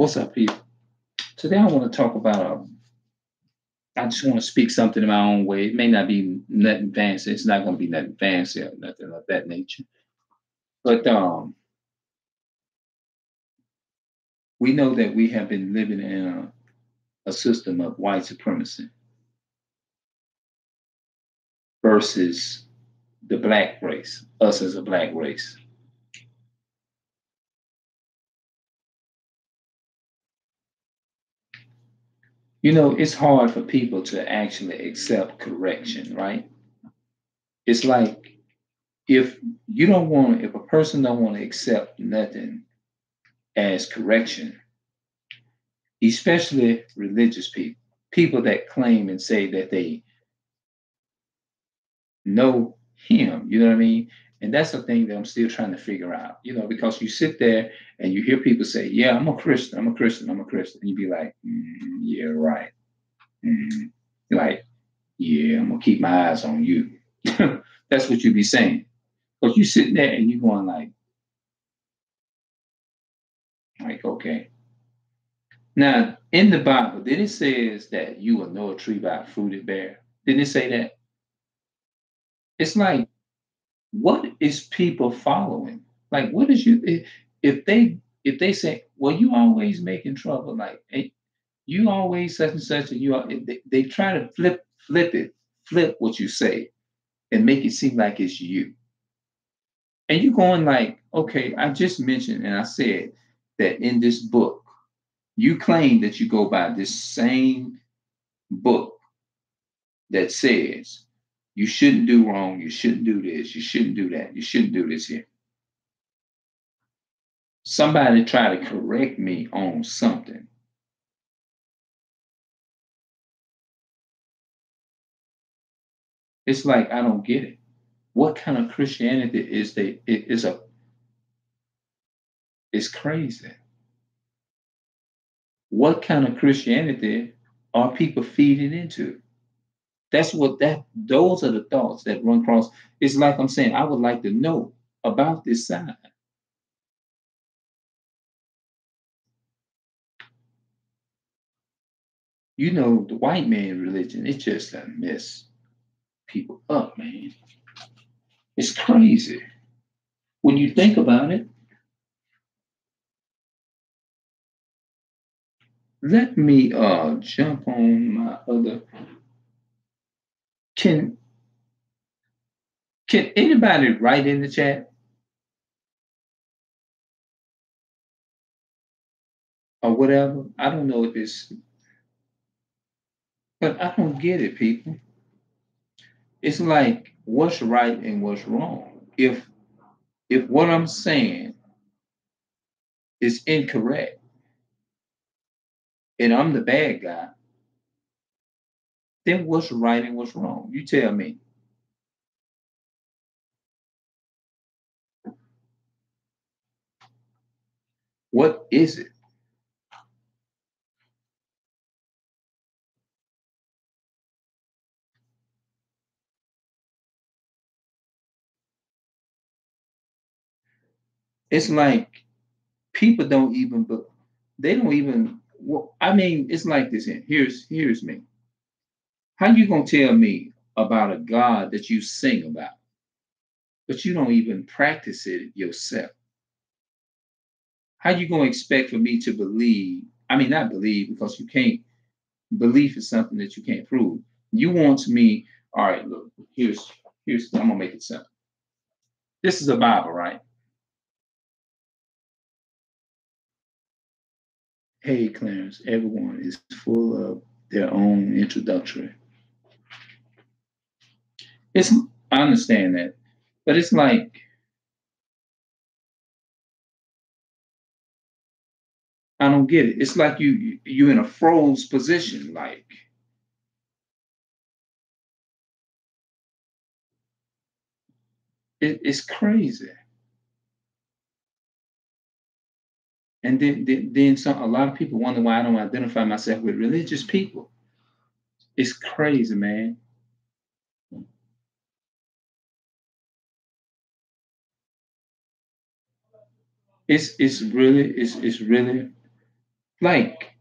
What's up, people? Today I want to talk about. I just want to speak something in my own way. It may not be nothing fancy. It's not going to be nothing fancy or nothing of that nature. But we know that we have been living in a system of white supremacy versus the black race, us as a black race. You know, it's hard for people to actually accept correction, right? It's like if you don't want, if a person don't want to accept nothing as correction, especially religious people, people that claim and say that they know him, you know what I mean? And that's the thing that I'm still trying to figure out, because you sit there and you hear people say, yeah, I'm a Christian, I'm a Christian, I'm a Christian. And you be like, yeah, right. Mm. You're like, yeah, I'm going to keep my eyes on you. That's what you be saying. Because you sitting there and you going like, okay. Now, in the Bible, did it says that you will know a tree by a fruit it bear? Didn't it say that? It's like, what is people following? Like, what is you if they say, well, you always making trouble, like, hey, you always such and such, and they try to flip what you say and make it seem like it's you. And you going like, okay, I just mentioned and I said that in this book, you claim that you go by this same book that says you shouldn't do wrong, you shouldn't do this, you shouldn't do that, you shouldn't do this here. Somebody try to correct me on something. It's like I don't get it. What kind of Christianity is they it is a it's crazy. What kind of Christianity are people feeding into? Those are the thoughts that run across. It's like I'm saying, I would like to know about this side. You know, the white man religion, it just a mess people up, man. It's crazy. When you think about it, let me jump on my other. Can can anybody write in the chat or whatever? I don't know if it's, but I don't get it, people. It's like what's right and what's wrong. If what I'm saying is incorrect and I'm the bad guy, then what's right and what's wrong? You tell me. What is it? It's like people don't even, they don't even. Well, I mean, it's like this. Here's me. How you gonna tell me about a God that you sing about, but you don't even practice it yourself? How you gonna expect for me to believe? I mean, not believe because you can't. Belief is something that you can't prove. You want me? All right, look. Here's. I'm gonna make it simple. This is a Bible, right? Hey, Clarence. Everyone is full of their own introductory. It's. I understand that, but it's like I don't get it. It's like you in a froze position. Like it's crazy. And then some. A lot of people wonder why I don't identify myself with religious people. It's crazy, man. It's really. Like,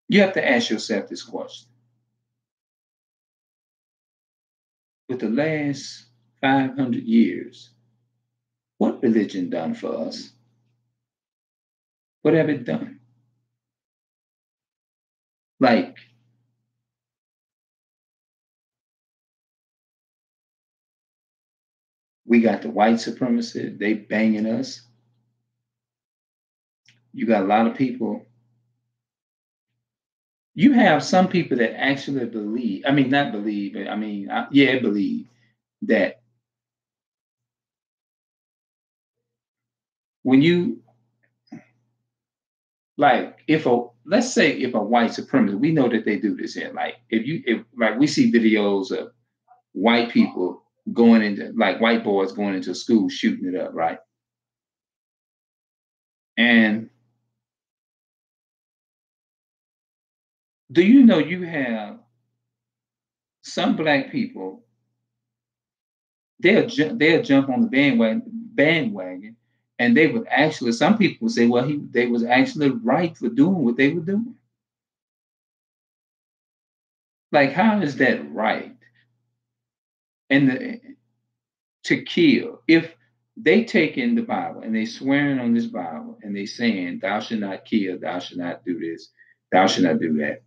you have to ask yourself this question. With the last 500 years, what religion done for us? What have it done? Like, we got the white supremacy, they banging us. You got a lot of people. You have some people that actually believe, I mean, not believe, but I mean, yeah, believe that when you, like, if a, let's say if a white supremacist, we know that they do this here. Like, if like we see videos of white people going into, like white boys going into school shooting it up, right? And do you know you have some black people, they'll jump on the bandwagon, and they would actually, some people would say, well, they was actually right for doing what they were doing. Like, how is that right? And to kill, if they take in the Bible and they swearing on this Bible and they saying, thou should not kill, thou should not do this, thou should not do that.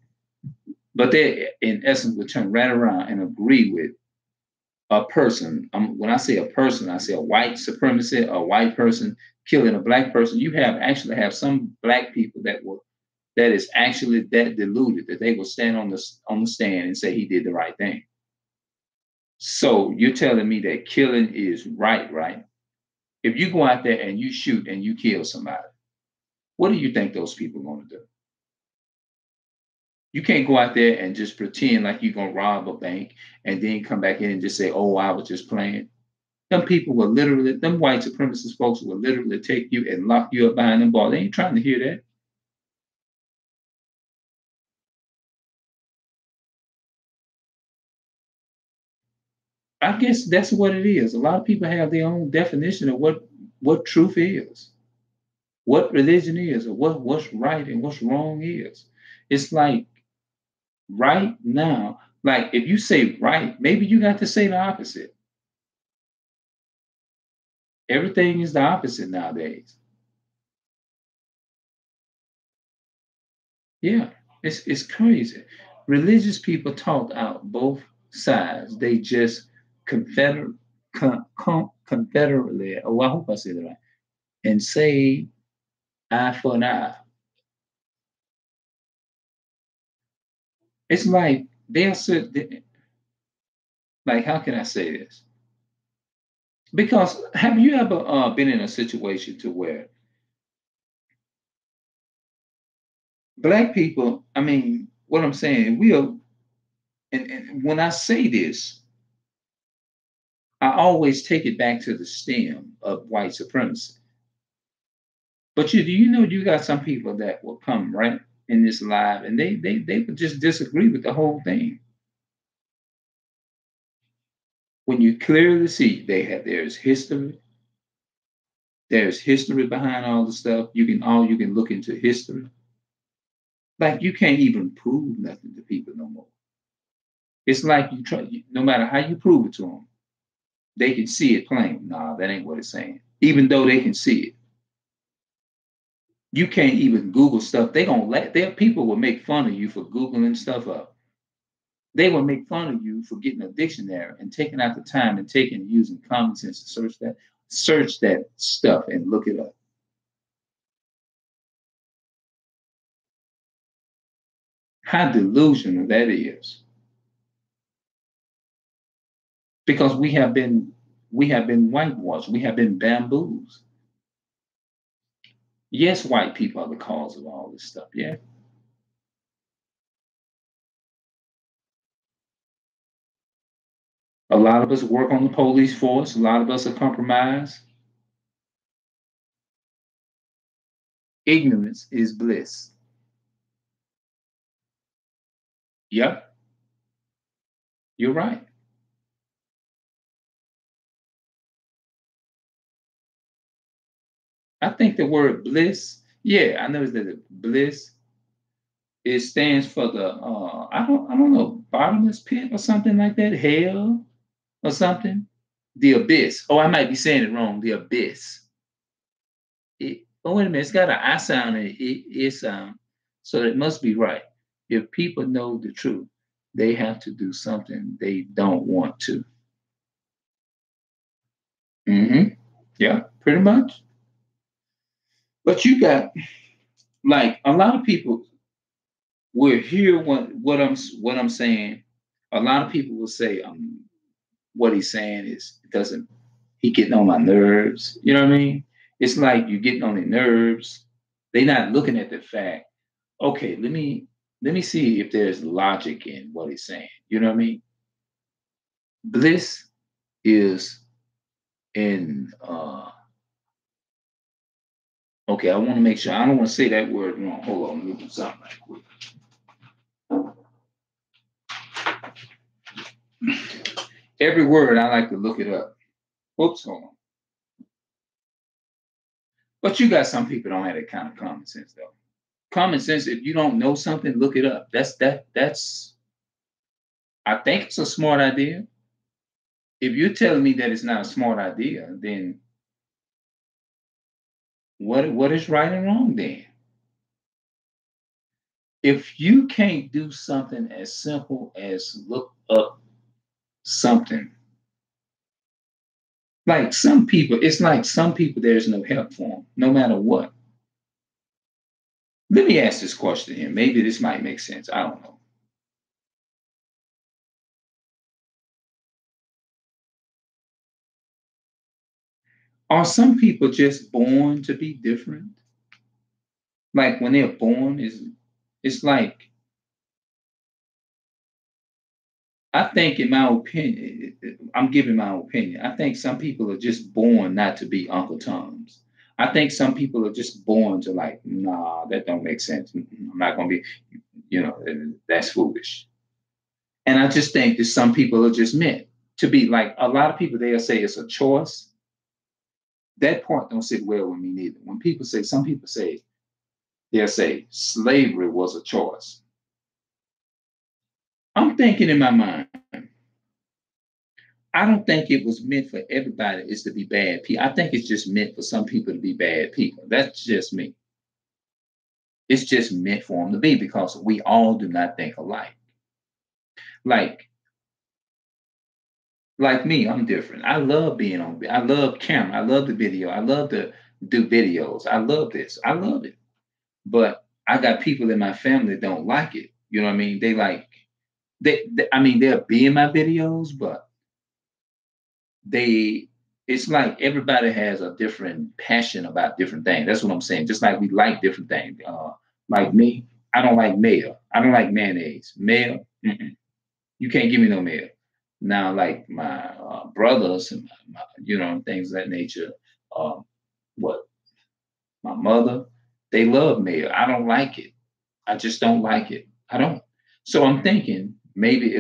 But they, in essence, would turn right around and agree with a person. When I say a person, I say a white supremacy, a white person killing a black person. You have actually have some black people that is actually that deluded that they will stand on the stand and say he did the right thing. So you're telling me that killing is right, right? If you go out there and you shoot and you kill somebody, what do you think those people are going to do? You can't go out there and just pretend like you're going to rob a bank and then come back in and just say, oh, I was just playing. Them people will literally, them white supremacist folks will literally take you and lock you up behind them bars. They ain't trying to hear that. I guess that's what it is. A lot of people have their own definition of what truth is, what religion is, or what's right and what's wrong is. It's like right now, like if you say right, maybe you got to say the opposite. Everything is the opposite nowadays. Yeah, it's crazy. Religious people talk out both sides. They just confederately, oh, I hope I said it right, and say eye for an eye. It's like they'll sit, like, how can I say this? Because have you ever been in a situation to where black people, I mean, what I'm saying, and when I say this, I always take it back to the stem of white supremacy. But do you know you got some people that will come right in this live and they would just disagree with the whole thing. When you clearly see there's history behind all the stuff. You can look into history. Like you can't even prove nothing to people no more. It's like no matter how you prove it to them, they can see it plain. Nah, that ain't what it's saying. Even though they can see it, you can't even Google stuff. Their people will make fun of you for Googling stuff up. They will make fun of you for getting a dictionary and taking out the time and using common sense to search that stuff and look it up. How delusional that is. Because we have been whitewashed, we have been bamboozled. Yes, white people are the cause of all this stuff. Yeah. A lot of us work on the police force, a lot of us are compromised. Ignorance is bliss. Yep, you're right. I think the word bliss Yeah, I know that the bliss, it stands for the I don't know, bottomless pit or something like that, hell or something. The abyss. Oh, I might be saying it wrong. The abyss. Oh, wait a minute. It's got an I sound and it sound. So it must be right. If people know the truth, they have to do something they don't want to. Yeah, pretty much. But you got like a lot of people will hear what I'm saying. A lot of people will say what he's saying is it doesn't he getting on my nerves. You know what I mean? It's like you getting on their nerves. They're not looking at the fact. Okay, let me see if there's logic in what he's saying. You know what I mean? Bliss is in okay, I want to make sure I don't want to say that word wrong. Hold on, let me do something right quick. Every word I like to look it up. Oops, hold on. But you got some people don't have that kind of common sense though. Common sense, if you don't know something, look it up. That's I think it's a smart idea. If you're telling me that it's not a smart idea, then what is right and wrong then? If you can't do something as simple as look up something, like some people, it's like some people there's no help for them, no matter what. Let me ask this question here. Maybe this might make sense. I don't know. Are some people just born to be different? Like when they're born, is it's like I think, in my opinion, I'm giving my opinion. I think some people are just born not to be Uncle Toms. I think some people are just born to like, nah, that don't make sense. I'm not gonna be, that's foolish. And I just think that some people are just meant to be like a lot of people. They'll say it's a choice. That part don't sit well with me neither. When people say, some people say, they'll say slavery was a choice. I'm thinking in my mind, I don't think it was meant for everybody is to be bad people. I think it's just meant for some people to be bad people. That's just me. It's just meant for them to be because we all do not think alike. Like, like me, I'm different. I love being on. I love camera. I love the video. I love to do videos. I love this. I love it. But I got people in my family that don't like it. You know what I mean? They like I mean, they'll be in my videos, but they it's like everybody has a different passion about different things. That's what I'm saying. Just like we like different things. Like me, I don't like mayo. I don't like mayonnaise. Mayo, you can't give me no mayo. Now, like my brothers and things of that nature. Um, what my mother, they love mayo. I don't like it. I just don't like it. I don't. So I'm thinking maybe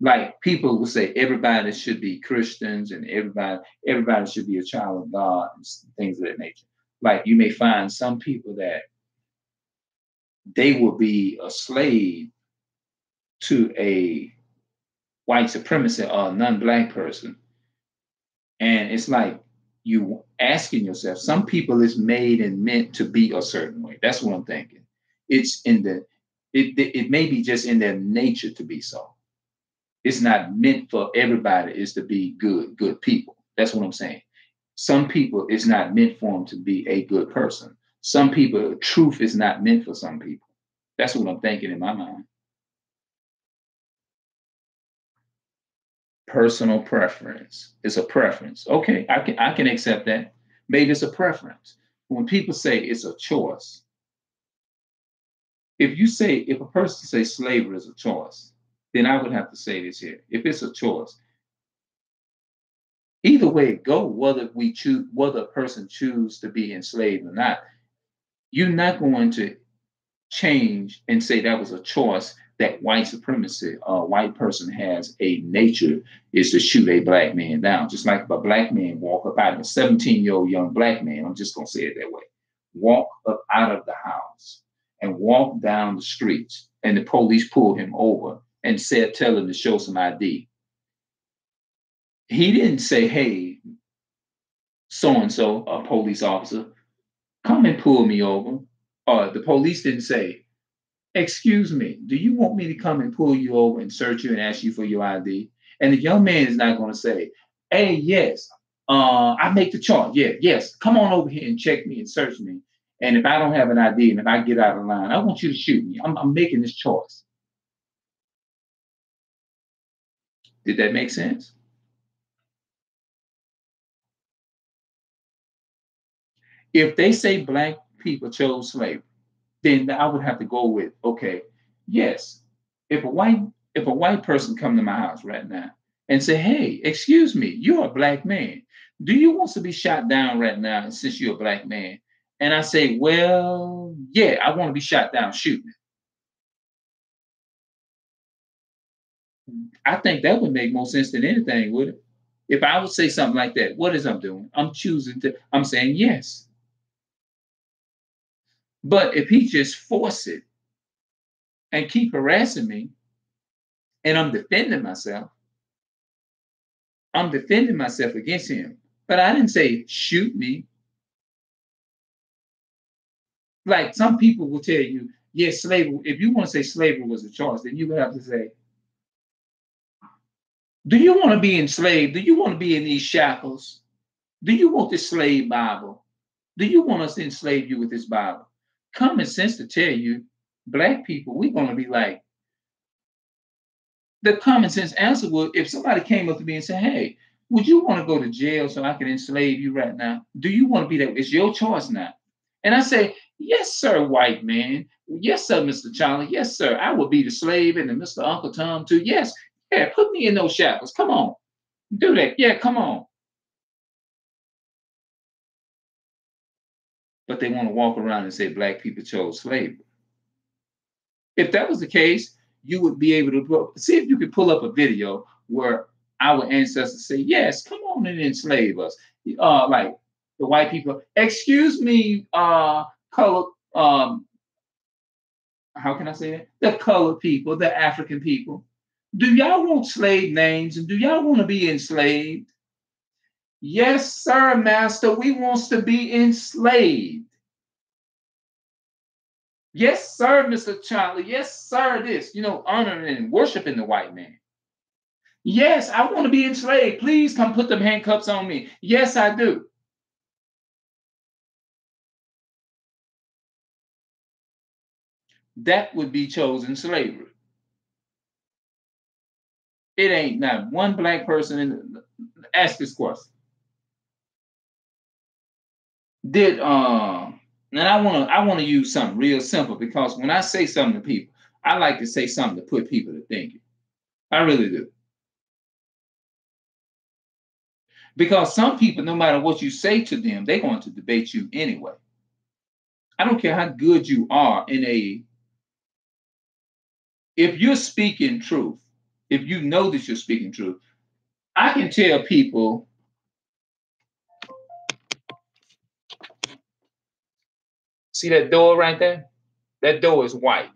like people will say everybody should be Christians and everybody should be a child of God and things of that nature. Like you may find some people that they will be a slave to a white supremacy or a non-black person. And it's like you asking yourself, some people is made and meant to be a certain way. That's what I'm thinking. It's in the it may be just in their nature to be so. It's not meant for everybody is to be good people. That's what I'm saying. Some people it's not meant for them to be a good person. Some people, truth is not meant for some people. That's what I'm thinking in my mind. Personal preference. It's a preference. Okay, I can accept that. Maybe it's a preference. When people say it's a choice, if a person say slavery is a choice, then I would have to say this here. If it's a choice, either way it go, whether a person choose to be enslaved or not, you're not going to change and say that was a choice that white supremacy, a white person has a nature is to shoot a black man down. Just like if a black man walk up out of a 17-year-old young black man, I'm just gonna say it that way. walk up out of the house and walk down the streets, and the police pulled him over and said, tell him to show some ID. He didn't say, hey, so and so, a police officer, come and pull me over. Or the police didn't say, excuse me, do you want me to come and pull you over and search you and ask you for your ID? And the young man is not going to say, hey, yes, I make the charge. Yeah, yes, come on over here and check me and search me. And if I don't have an ID and if I get out of line, I want you to shoot me. I'm making this choice. Did that make sense? If they say black people chose slavery, then I would have to go with, okay, yes, if a white if a white person come to my house right now and say, hey, excuse me, you're a black man. Do you want to be shot down right now since you're a black man? And I say, well, yeah, I want to be shot down, shoot me. I think that would make more sense than anything, would it? If I would say something like that, what is I'm doing? I'm saying yes. But if he just force it and keep harassing me and I'm defending myself against him. But I didn't say shoot me. Like some people will tell you, yes, slavery, if you want to say slavery was a choice, then you would have to say, do you want to be enslaved? Do you want to be in these shackles? Do you want this slave Bible? Do you want us to enslave you with this Bible? Common sense to tell you, black people, we're going to be like, the common sense answer would, if somebody came up to me and said, hey, would you want to go to jail so I can enslave you right now? Do you want to be that? It's your choice now. And I say, yes, sir, white man. Yes, sir, Mr. Charlie. Yes, sir. I will be the slave and the Mr. Uncle Tom too. Yes. Yeah, put me in those shackles. Come on. Do that. Yeah, come on. But they want to walk around and say black people chose slavery. If that was the case, you would be able to see if you could pull up a video where our ancestors say, yes, come on and enslave us. Like the white people, excuse me, color, how can I say that? The colored people, the African people. Do y'all want slave names and do y'all want to be enslaved? Yes, sir, master. We wants to be enslaved. Yes, sir, Mr. Charlie. Yes, sir, this, honoring and worshiping the white man. Yes, I want to be enslaved. Please come put them handcuffs on me. Yes, I do. That would be chosen slavery. It ain't not one black person ask this question. Did and I want to use something real simple because when I say something to people, I like to say something to put people to thinking. I really do. Because some people, no matter what you say to them, they're going to debate you anyway. I don't care how good you are if you're speaking truth, if you know that you're speaking truth, I can tell people, see that door right there? That door is white.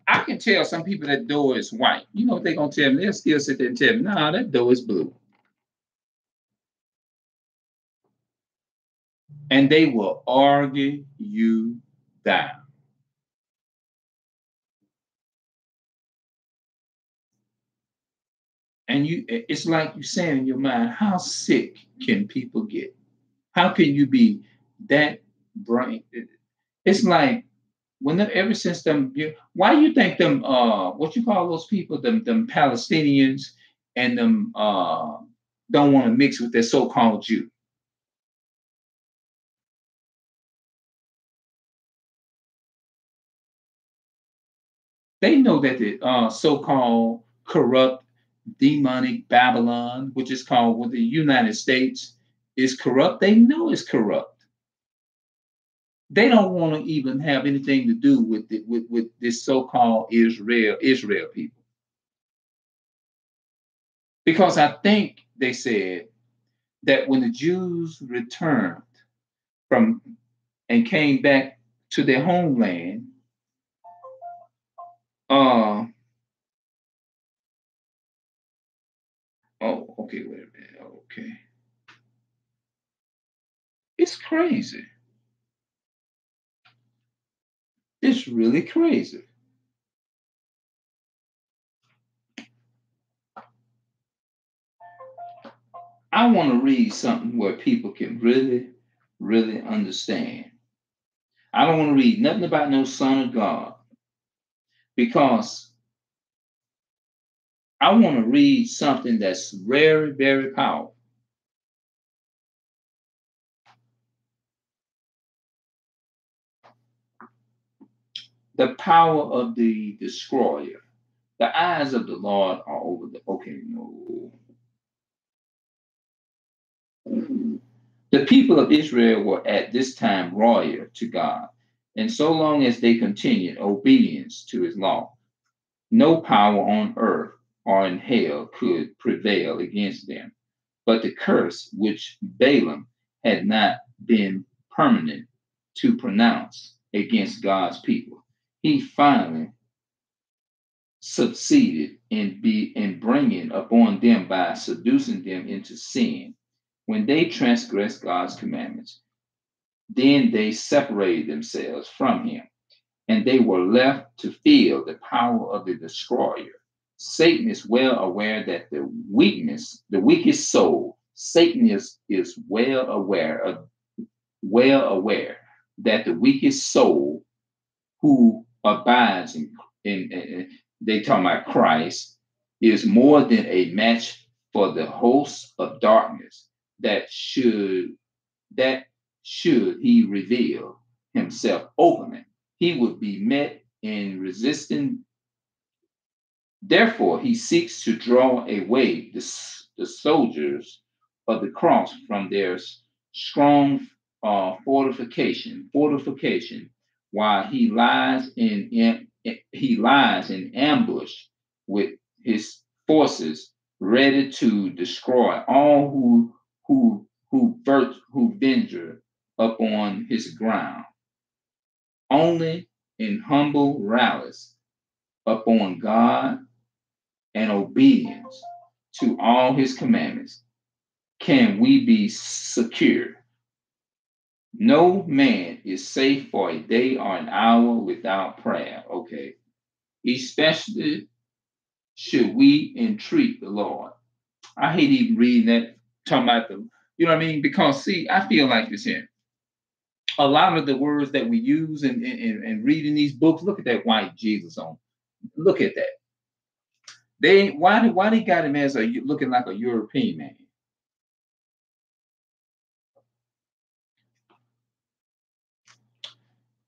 I can tell some people that door is white. You know what they're going to tell me? They'll still sit there and tell me, nah, that door is blue. And they will argue you down. And it's like you're saying in your mind, how sick can people get? How can you be that brain? It's like ever since why you think them what you call those people, them Palestinians and them don't want to mix with their so-called Jew? They know that the so-called corrupt, demonic Babylon, which is called with the United States, is corrupt. They know it's corrupt. They don't want to even have anything to do with with this so-called Israel people. Because I think they said that when the Jews returned, from and came back to their homeland. Uh oh, okay, wait a minute. Okay. It's crazy. It's really crazy. I want to read something where people can really, really understand. I don't want to read nothing about no Son of God because I want to read something that's very, very powerful. The power of the destroyer. The eyes of the Lord are over the. Okay, no. The people of Israel were at this time loyal to God, and so long as they continued obedience to his law, no power on earth or in hell could prevail against them. But the curse which Balaam had not been permanent to pronounce against God's people, he finally succeeded in bringing upon them by seducing them into sin. When they transgressed God's commandments, then they separated themselves from him, and they were left to feel the power of the destroyer. Satan is well aware that the weakest soul, Satan is well aware that the weakest soul who abides in they talk about Christ is more than a match for the hosts of darkness that should he reveal himself openly, he would be met in resistance. Therefore, he seeks to draw away the soldiers of the cross from their strong fortification, while he lies in ambush with his forces, ready to destroy all who venture upon his ground. Only in humble rallies upon God and obedience to all his commandments can we be secure. No man is safe for a day or an hour without prayer. Okay. Especially should we entreat the Lord. I hate even reading that, talking about the, you know what I mean? Because see, I feel like this here. A lot of the words that we use in reading these books, look at that white Jesus on. Look at that. Why they got him as looking like a European man?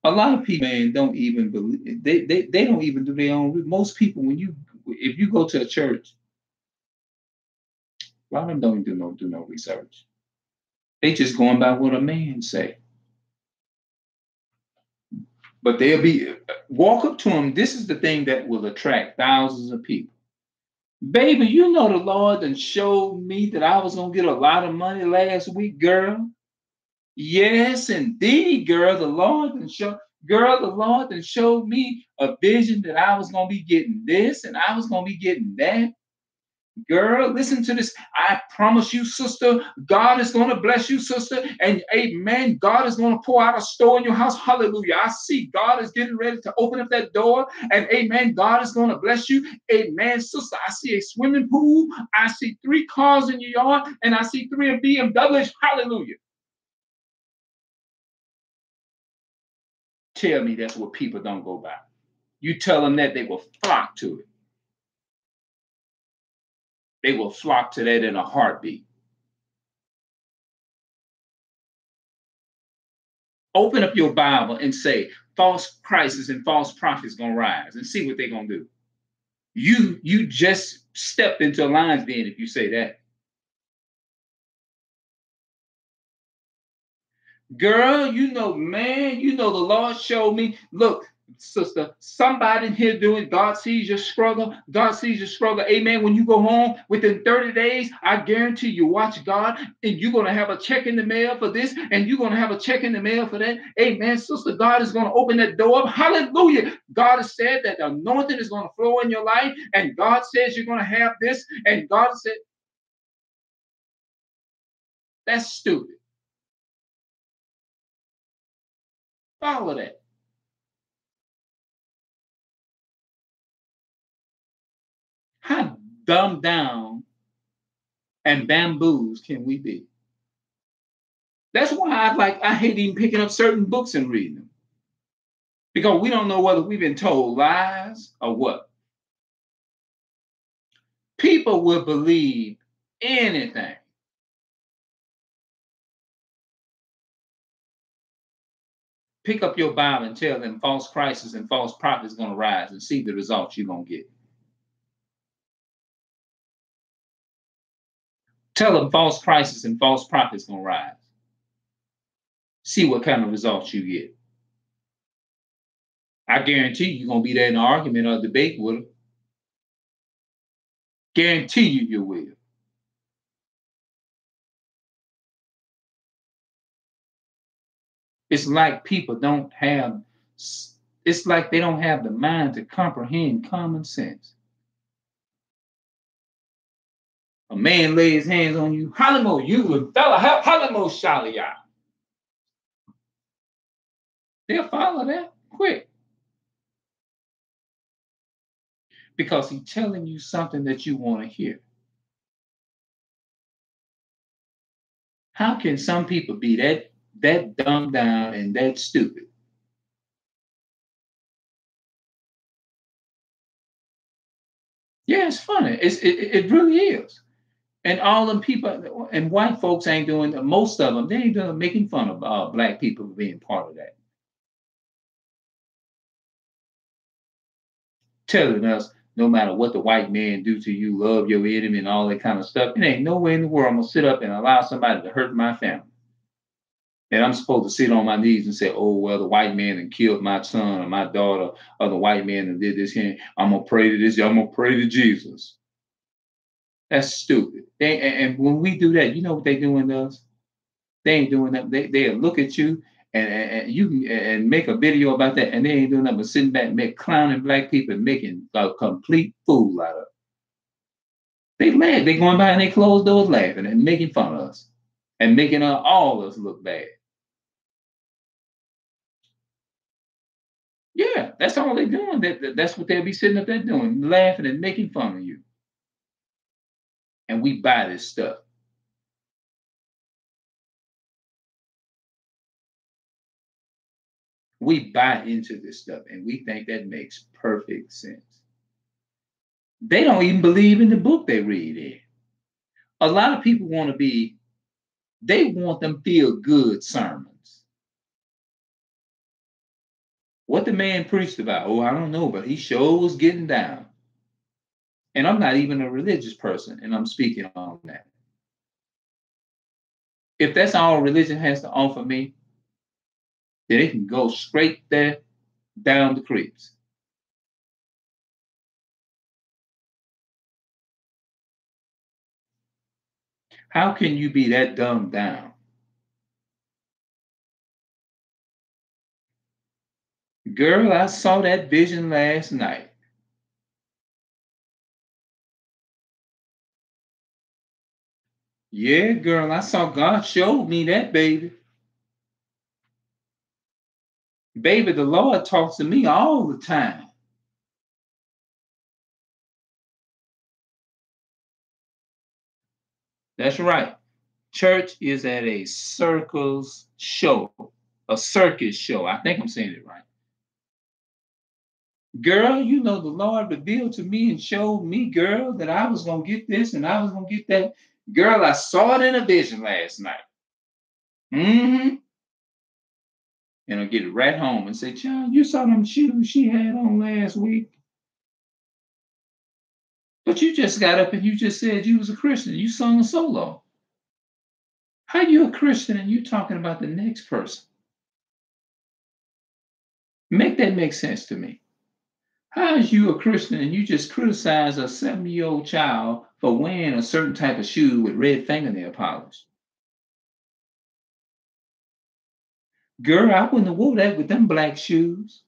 A lot of people, man, don't even believe they don't even do their own. Most people, if you go to a church, a lot of them don't do no research. They just going by what a man say. But they'll be walk up to them. This is the thing that will attract thousands of people. Baby, you know the Lord done showed me that I was gonna get a lot of money last week, girl. Yes, indeed, girl. The Lord done showed me a vision that I was gonna be getting this and I was gonna be getting that. Girl, listen to this. I promise you, sister, God is going to bless you, sister. And amen. God is going to pour out a store in your house. Hallelujah. I see God is getting ready to open up that door. And amen. God is going to bless you. Amen, sister. I see a swimming pool. I see 3 cars in your yard. And I see 3 of BMWs. Hallelujah. Tell me that's what people don't go by. You tell them that, they will flock to it. They will flock to that in a heartbeat. Open up your Bible and say, false Christs and false prophets gonna rise, and see what they're gonna do. You just stepped into a lion's den if you say that. Girl, man, the Lord showed me. Look, sister, somebody in here doing, God sees your struggle. God sees your struggle. Amen. When you go home within 30 days, I guarantee you watch God and you're going to have a check in the mail for this and you're going to have a check in the mail for that. Amen. Sister, God is going to open that door up. Hallelujah. God has said that the anointing is going to flow in your life and God says you're going to have this. And God said, that's stupid. Follow that. How dumbed down and bamboos can we be? That's why I hate even picking up certain books and reading them. Because we don't know whether we've been told lies or what. People will believe anything. Pick up your Bible and tell them false Christs and false prophets are going to rise and see the results you're going to get. Tell them false Christs and false prophets going to rise. See what kind of results you get. I guarantee you're going to be there in an argument or debate with them. Guarantee you will. It's like people don't have, it's like they don't have the mind to comprehend common sense. A man lays hands on you, Halimo, you a fella, Halimo Shalia. They'll follow that quick. Because he's telling you something that you want to hear. How can some people be that dumbed down and that stupid? Yeah, it's funny. It really is. And all them people and white folks ain't doing, most of them, they ain't doing making fun of black people being part of that. Telling us no matter what the white man do to you, love your enemy and all that kind of stuff. It ain't no way in the world I'm gonna sit up and allow somebody to hurt my family. And I'm supposed to sit on my knees and say, oh, well, the white man that killed my son or my daughter, or the white man that did this here. I'm going to pray to this. I'm going to pray to Jesus. That's stupid. And when we do that, you know what they doing to us? They ain't doing that. They'll look at you and you and make a video about that. And they ain't doing nothing but sitting back, clowning black people and making a complete fool out of it. They laugh. They going by and they closed doors laughing and making fun of us and making all of us look bad. Yeah, that's all they're doing. That's what they'll be sitting up there doing, laughing and making fun of you. And we buy this stuff. We buy into this stuff and we think that makes perfect sense. They don't even believe in the book they read in. A lot of people they want them feel good sermons. What the man preached about, oh, I don't know, but he sure was getting down. And I'm not even a religious person, and I'm speaking on that. If that's all religion has to offer me, then it can go straight there down the creeps. How can you be that dumbed down? Girl, I saw that vision last night. Yeah, girl, I saw God showed me that, baby. Baby, the Lord talks to me all the time. That's right. Church is at a circus show. A circus show. I think I'm saying it right. Girl, you know the Lord revealed to me and showed me, girl, that I was going to get this and I was going to get that. Girl, I saw it in a vision last night. Mm-hmm. And I'll get it right home and say, John, you saw them shoes she had on last week. But you just got up and you just said you was a Christian. You sung a solo. How you a Christian and you talking about the next person? Make that make sense to me. How is you a Christian and you just criticize a 7-year-old child for wearing a certain type of shoe with red fingernail polish? Girl, I wouldn't have wore that with them black shoes.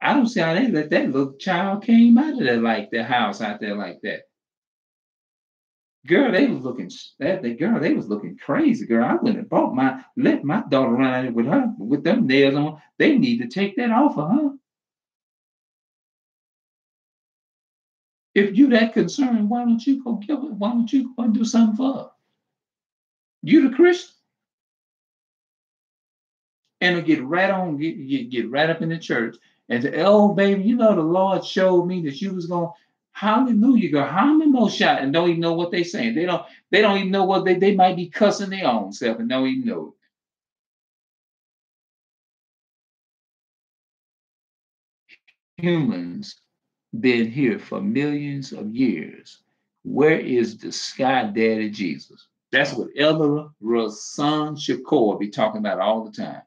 I don't see how they let that little child came out of there like that house out there like that. Girl, they was looking they was looking crazy. Girl, I wouldn't have bought let my daughter run out there with her with them nails on. They need to take that off of her. If you that concerned, why don't you go give it? Why don't you go and do something for her? You the Christian, and it'll get right up in the church and say, "Oh, baby, you know the Lord showed me that you was going." Hallelujah, girl. How many more shot and don't even know what they saying? They don't even know what they might be cussing their own self and don't even know it. Humans been here for millions of years. Where is the sky daddy Jesus? That's what Elder Rasan Shakur be talking about all the time.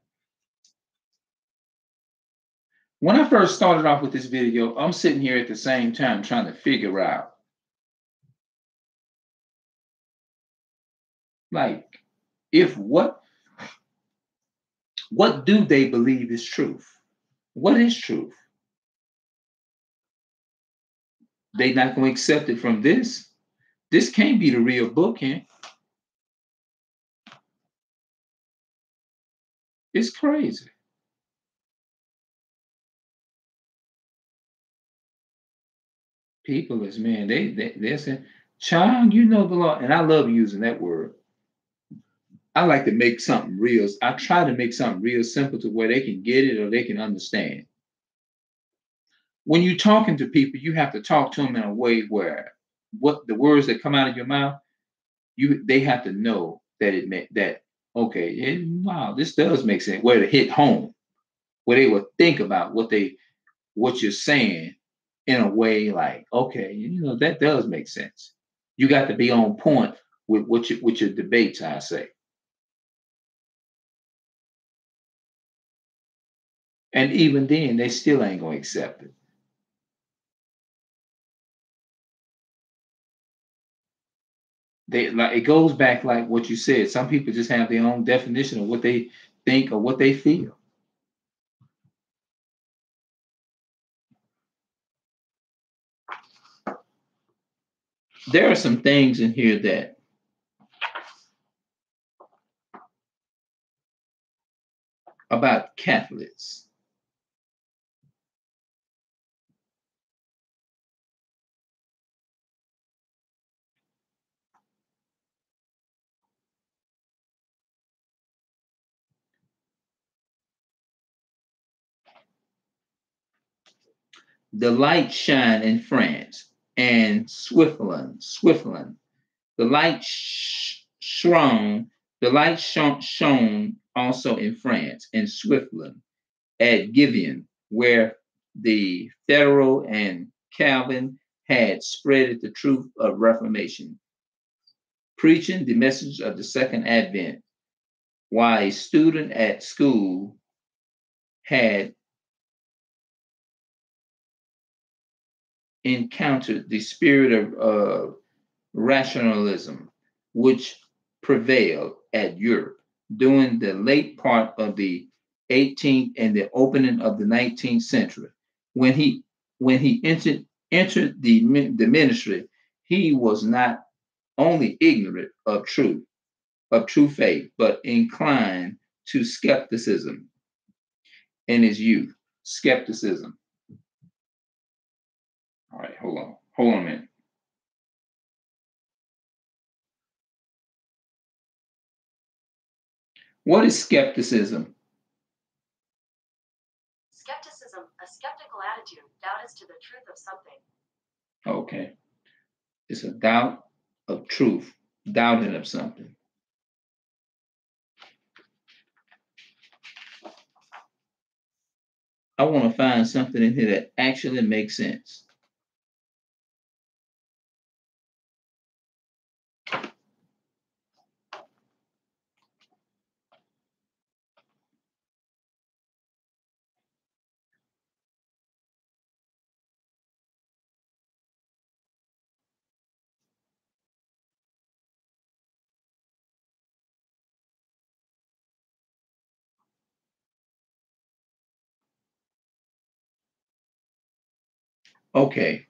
When I first started off with this video, I'm sitting here at the same time trying to figure out, like, if what do they believe is truth? What is truth? They not going to accept it from this. This can't be the real book, huh? It's crazy. People is man, they're saying, child, you know the law, and I love using that word. I like to make something real. I try to make something real simple to where they can get it or they can understand. When you're talking to people, you have to talk to them in a way where what the words that come out of your mouth, they have to know that it meant that okay, wow, this does make sense. Where to hit home, where they will think about what you're saying in a way like, okay, you know, that does make sense. You got to be on point with your debates, I say. And even then, they still ain't gonna accept it. They like it goes back like what you said. Some people just have their own definition of what they think or what they feel. There are some things in here that about Catholics. The light shine in France and Switzerland. The light shone also in France and Switzerland at Gibeon, where the Federal and Calvin had spread the truth of Reformation, preaching the message of the Second Advent, while a student at school had encountered the spirit of rationalism, which prevailed at Europe during the late part of the 18th and the opening of the 19th century. When he entered the ministry, he was not only ignorant of true faith, but inclined to skepticism in his youth. Skepticism. All right, hold on. Hold on a minute. What is skepticism? Skepticism, a skeptical attitude, doubt as to the truth of something. Okay. It's a doubt of truth, doubting of something. I want to find something in here that actually makes sense. Okay.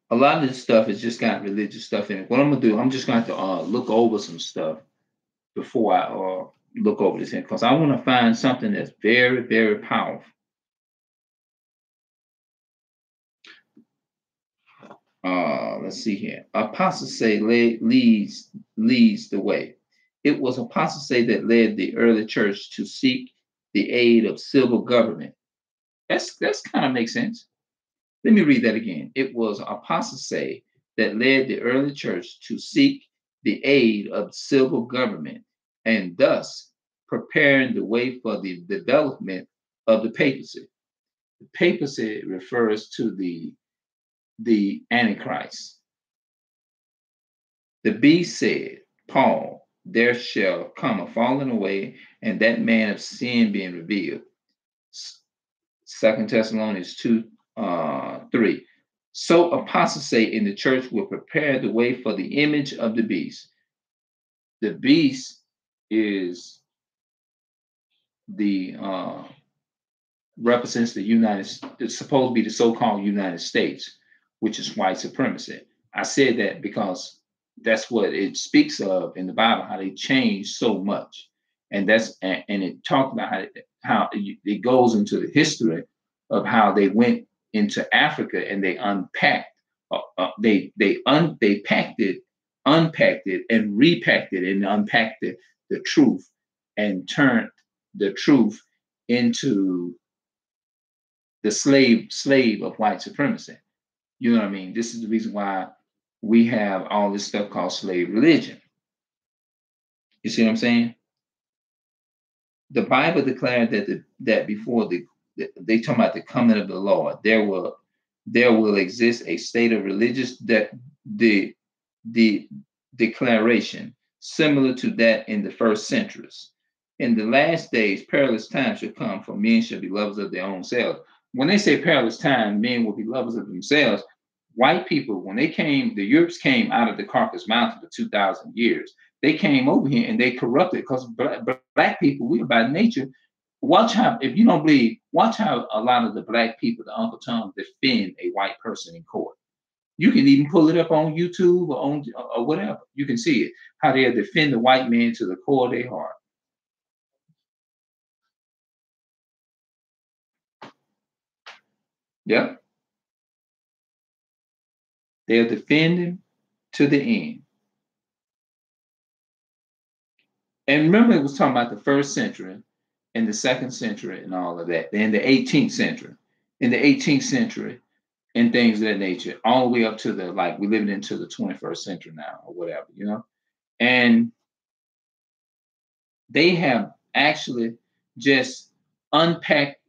A lot of this stuff is just got religious stuff in it. What I'm gonna do, I'm just going to look over some stuff before I look over this, because I want to find something that's very, very powerful. Let's see here. Apostasy leads the way. It was apostasy that led the early church to seek the aid of civil government. That's kind of makes sense. Let me read that again. It was apostasy that led the early church to seek the aid of civil government, and thus preparing the way for the development of the papacy. The papacy refers to the Antichrist. The beast said, Paul, there shall come a falling away, and that man of sin being revealed. 2 Thessalonians 2, 3. So apostasy in the church will prepare the way for the image of the beast. The beast is the represents the it's supposed to be the so-called United States, which is white supremacy. I said that because that's what it speaks of in the Bible, how they changed so much, and it talked about how it goes into the history of how they went into Africa and they unpacked, they packed it, unpacked it, and repacked it and unpacked the truth and turned the truth into the slave of white supremacy. You know what I mean? This is the reason why we have all this stuff called slave religion. You see what I'm saying? The Bible declared that before they talk about the coming of the Lord, there will exist a state of religious the declaration similar to that in the first centuries. In the last days, perilous times shall come, for men shall be lovers of their own selves. When they say perilous time, men will be lovers of themselves. White people, when they came, the Europeans came out of the Caucasus Mountains for 2,000 years. They came over here and they corrupted, because black people, we are by nature. Watch how, if you don't believe, watch how a lot of the black people, the Uncle Tom, defend a white person in court. You can even pull it up on YouTube or whatever. You can see it, how they defend the white man to the core of their heart. Yep. They'll defend him to the end. And remember, it was talking about the first century and the second century and all of that. Then the 18th century. In the 18th century and things of that nature, all the way up to we're living into the 21st century now or whatever, you know? And they have actually just unpacked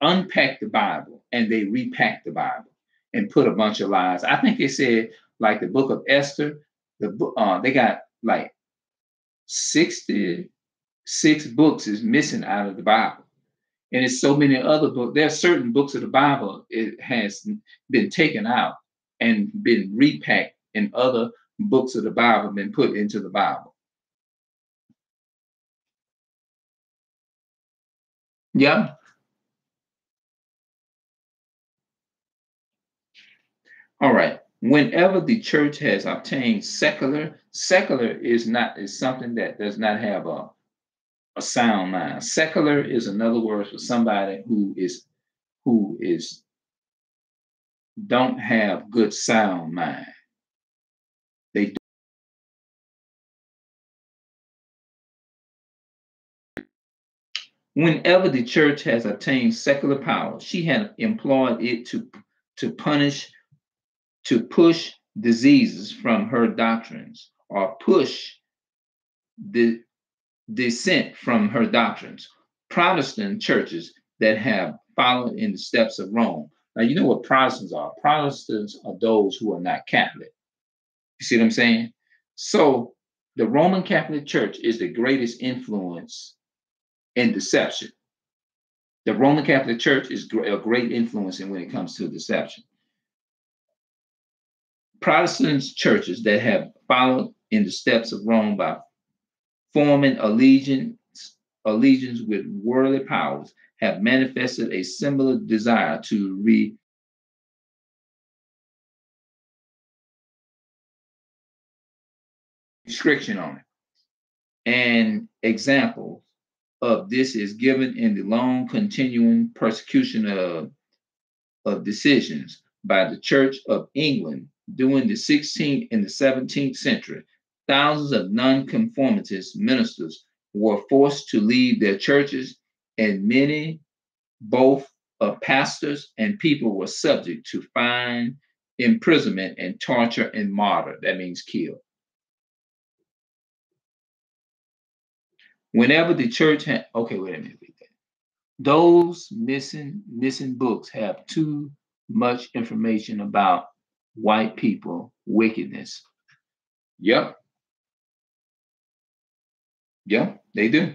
the Bible, and they repacked the Bible and put a bunch of lies. I think they said, like the book of Esther, they got like 66 books is missing out of the Bible. And it's so many other books. There are certain books of the Bible, it has been taken out and been repacked, and other books of the Bible been put into the Bible. Yeah. All right. Whenever the church has obtained secular is something that does not have a sound mind. Secular is another word for somebody who is don't have good sound mind. They Whenever the church has obtained secular power, she had employed it to push diseases from her doctrines, or push the dissent from her doctrines. Protestant churches that have followed in the steps of Rome. Now, you know what Protestants are. Protestants are those who are not Catholic. You see what I'm saying? So the Roman Catholic Church is the greatest influence in deception. The Roman Catholic Church is a great influence when it comes to deception. Protestant churches that have followed in the steps of Rome by forming allegiance allegiance with worldly powers have manifested a similar desire to restriction on it. An example of this is given in the long continuing persecution of decisions by the Church of England during the 16th and the 17th century. Thousands of nonconformist ministers were forced to leave their churches, and many, both pastors and people, were subject to fine, imprisonment, and torture and martyr. That means kill. Whenever the church had, okay, wait a minute. Those missing books have too much information about white people wickedness. Yep. Yep, they do.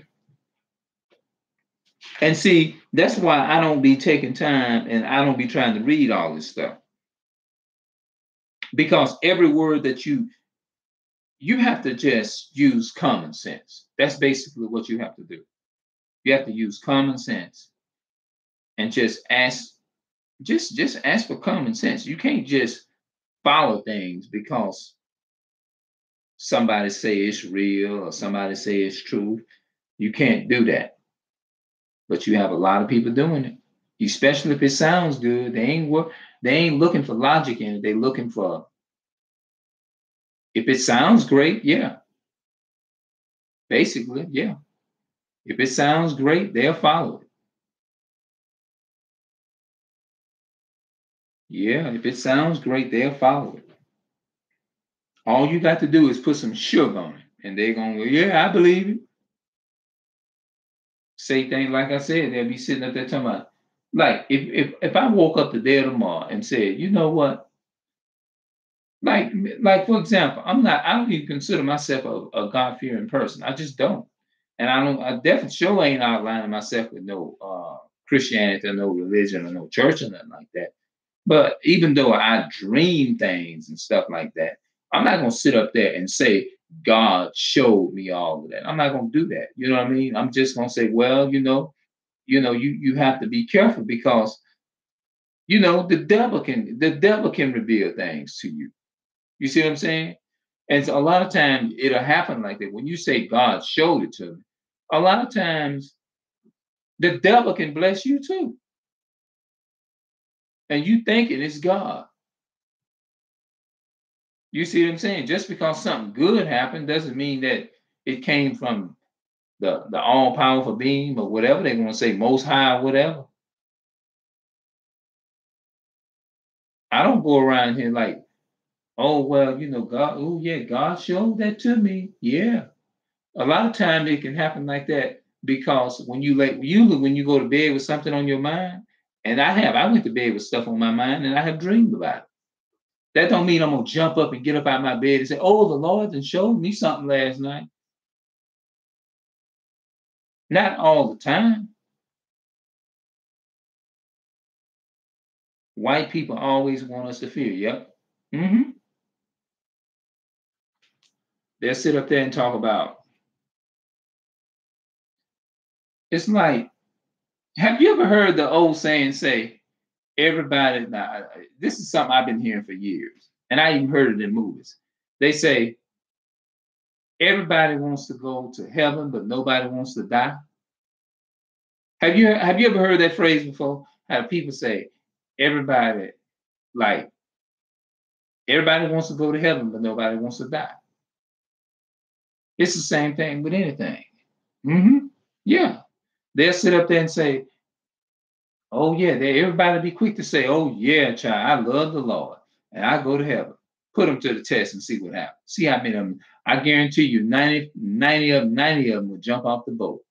And see, that's why I don't be taking time and I don't be trying to read all this stuff. Because every word that you have to just use common sense. That's basically what you have to do. You have to use common sense and just ask for common sense. You can't just follow things because somebody say it's real or somebody say it's true. You can't do that. But you have a lot of people doing it, especially if it sounds good. They ain't looking for logic in it. They're looking for, if it sounds great, yeah. Basically, yeah. If it sounds great, they'll follow it. Yeah, if it sounds great, they'll follow it. All you got to do is put some sugar on it, and they're gonna go, yeah, I believe it. Say things like I said, they'll be sitting up there talking about, like, if I woke up today or tomorrow and said, you know what? Like for example, I don't even consider myself a God-fearing person. I just don't. And I definitely sure ain't outlining myself with no Christianity or no religion or no church or nothing like that. But even though I dream things and stuff like that, I'm not gonna sit up there and say God showed me all of that. I'm not gonna do that. You know what I mean? I'm just gonna say, well, you have to be careful because the devil can reveal things to you. You see what I'm saying? And so a lot of times it'll happen like that. When you say God showed it to me, a lot of times the devil can bless you too. And you thinking it's God. You see what I'm saying? Just because something good happened doesn't mean that it came from the all-powerful being or whatever they're going to say, most high or whatever. I don't go around here like, oh, well, God, oh, yeah, God showed that to me. Yeah. A lot of times it can happen like that because usually when you go to bed with something on your mind, and I went to bed with stuff on my mind and I have dreamed about it. That don't mean I'm going to jump up and get up out of my bed and say, oh, the Lord done showed me something last night. Not all the time. White people always want us to fear. Yep. Mm-hmm. They'll sit up there and talk about. It's like, have you ever heard the old saying say, everybody, now, this is something I've been hearing for years, and I even heard it in movies. They say, everybody wants to go to heaven, but nobody wants to die. Have you ever heard that phrase before? How people say, everybody wants to go to heaven, but nobody wants to die. It's the same thing with anything. Mm-hmm. Yeah. They'll sit up there and say, oh, yeah, everybody be quick to say, oh, yeah, child, I love the Lord and I go to heaven. Put them to the test and see what happens. See how many of them, I guarantee you 90 of them will jump off the boat.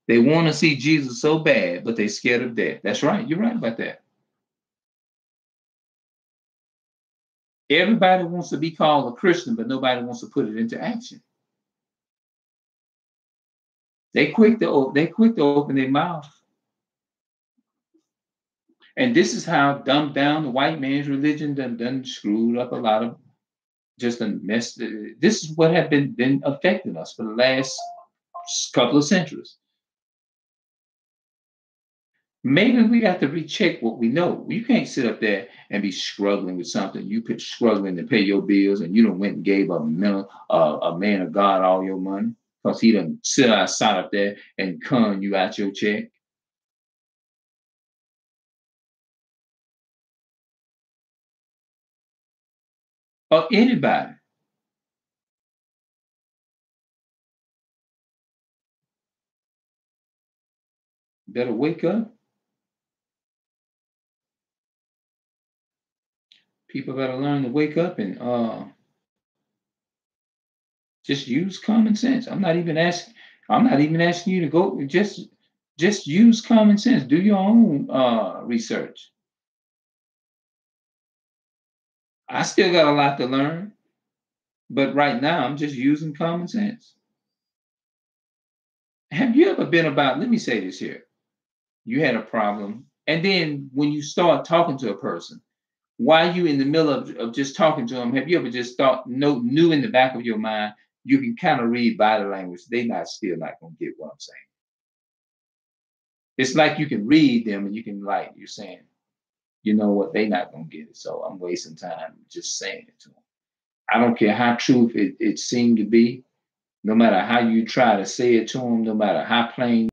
They want to see Jesus so bad, but they're scared of death. That's right. You're right about that. Everybody wants to be called a Christian, but nobody wants to put it into action. They quick to open their mouth. And this is how dumbed down the white man's religion done screwed up a lot of just a mess. This is what have been affecting us for the last couple of centuries. Maybe we got to recheck what we know. You can't sit up there and be struggling with something. You put struggling to pay your bills, and you done went and gave a man of God all your money because he done sit outside up there and con you out your check. Or anybody. Better wake up. People better learn to wake up and just use common sense. I'm not even asking you to go just use common sense. Do your own research. I still got a lot to learn, but right now I'm just using common sense. Have you ever been about, let me say this here. You had a problem, and then when you start talking to a person, while you in the middle of just talking to them, have you ever just thought, no, knew in the back of your mind, you can kind of read body language. They not still not gonna get what I'm saying. It's like you can read them and you can like you're saying, you know what, they not gonna get it. So I'm wasting time just saying it to them. I don't care how true it seemed to be, no matter how you try to say it to them, no matter how plain.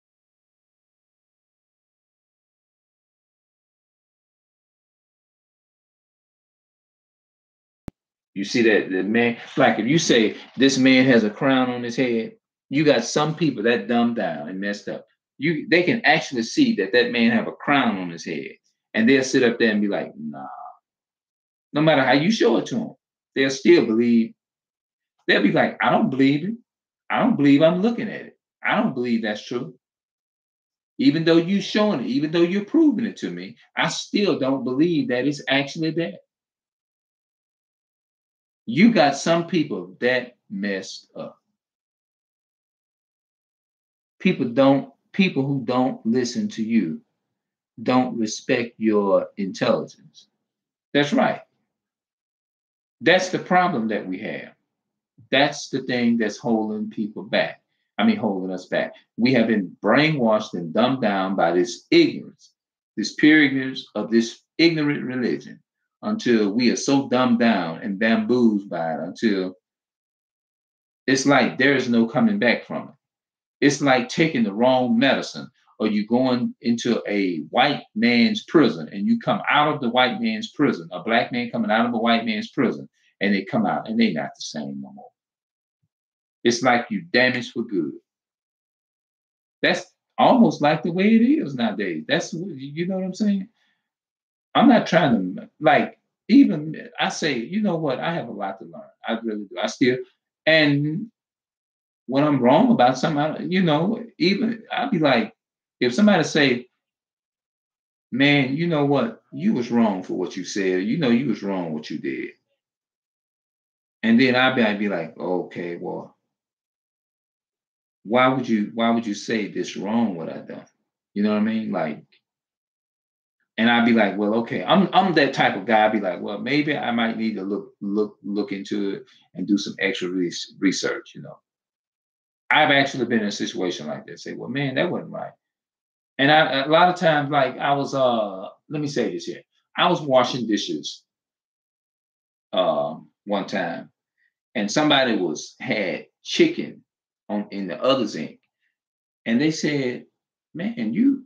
You see that the man, like if you say this man has a crown on his head, you got some people that dumbed down and messed up. They can actually see that that man have a crown on his head, and they'll sit up there and be like, nah. No matter how you show it to them, they'll still believe. They'll be like, I don't believe it. I don't believe I'm looking at it. I don't believe that's true. Even though you're showing it, even though you're proving it to me, I still don't believe that it's actually there. You got some people that messed up. People who don't listen to you don't respect your intelligence. That's right. That's the problem that we have. That's the thing that's holding people back. I mean, holding us back. We have been brainwashed and dumbed down by this ignorance, this pure ignorance of this ignorant religion until we are so dumbed down and bamboozled by it until it's like there is no coming back from it. It's like taking the wrong medicine or you going into a white man's prison and you come out of the white man's prison, a black man coming out of a white man's prison, and they come out and they're not the same no more. It's like you damaged for good. That's almost like the way it is nowadays. That's you know what I'm saying? I'm not trying to like even I say, you know what, I have a lot to learn. I really do. I still and when I'm wrong about something, even I'd be like, if somebody say, man, you know what, you was wrong for what you said, you was wrong what you did. And then I'd be like, okay, well, why would you say this wrong what I done? You know what I mean? Like, and I'd be like, well, okay, I'm that type of guy. I'd be like, well, maybe I might need to look into it and do some extra research. I've actually been in a situation like this. Say, well, man, that wasn't right. And a lot of times, like I was, let me say this here. I was washing dishes one time, and somebody had chicken on in the other zinc, and they said, man, you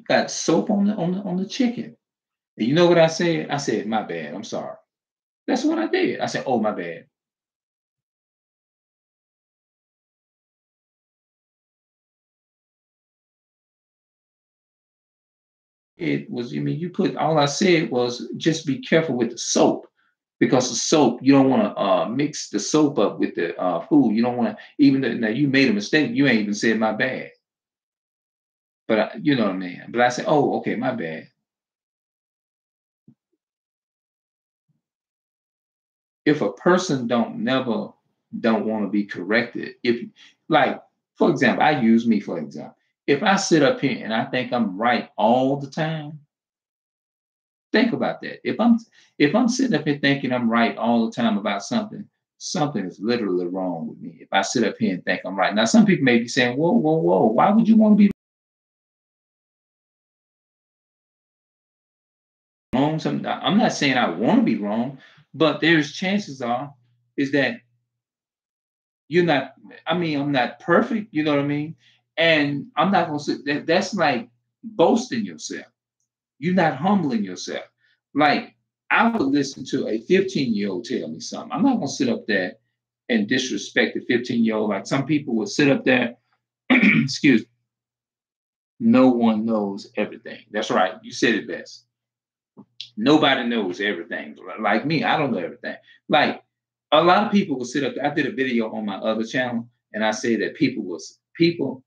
got soap on the chicken." And you know what I said? I said, "My bad. I'm sorry." That's what I did. I said, "Oh, my bad." It was, I mean, you put all I said was just be careful with the soap because the soap you don't want to mix the soap up with the food. You don't want to even though now you made a mistake. You ain't even said my bad, but you know what I mean. But I said, oh, okay, my bad. If a person don't want to be corrected, if like for example, I use me for example. If I sit up here and I think I'm right all the time, Think about that. If I'm sitting up here thinking I'm right all the time about something, something is literally wrong with me. If I sit up here and think I'm right. Now, some people may be saying, whoa, whoa, whoa, why would you want to be wrong? I'm not saying I want to be wrong, but there's chances are is that you're not, I mean, I'm not perfect, you know what I mean? And I'm not gonna sit that's like boasting yourself. You're not humbling yourself. Like I would listen to a 15-year-old tell me something. I'm not gonna sit up there and disrespect the 15-year-old. Like some people would sit up there, excuse me, no one knows everything. That's right. You said it best. Nobody knows everything. Like me, I don't know everything. Like a lot of people will sit up there. I did a video on my other channel, and I say that people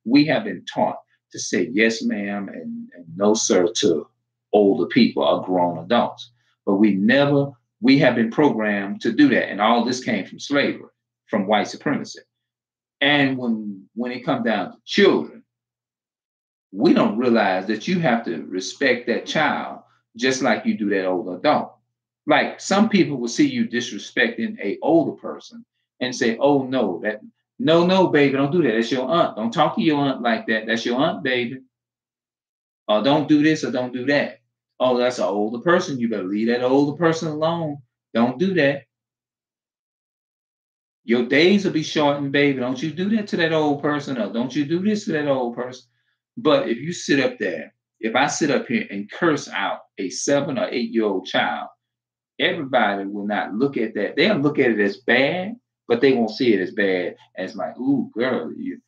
we have been taught to say yes, ma'am, and no, sir to older people or grown adults. But we have been programmed to do that. And all this came from slavery, from white supremacy. And when it comes down to children, we don't realize that you have to respect that child just like you do that older adult. Like some people will see you disrespecting a older person and say, "Oh no, no, baby, don't do that. That's your aunt. Don't talk to your aunt like that. That's your aunt, baby. Or don't do this or don't do that. Oh, that's an older person. You better leave that older person alone. Don't do that. Your days will be shortened, baby. Don't you do that to that old person, or don't you do this to that old person." But if you sit up there, if I sit up here and curse out a 7 or 8-year-old child, everybody will not look at that. They'll look at it as bad, but they won't see it as bad as like, "Ooh, girl, you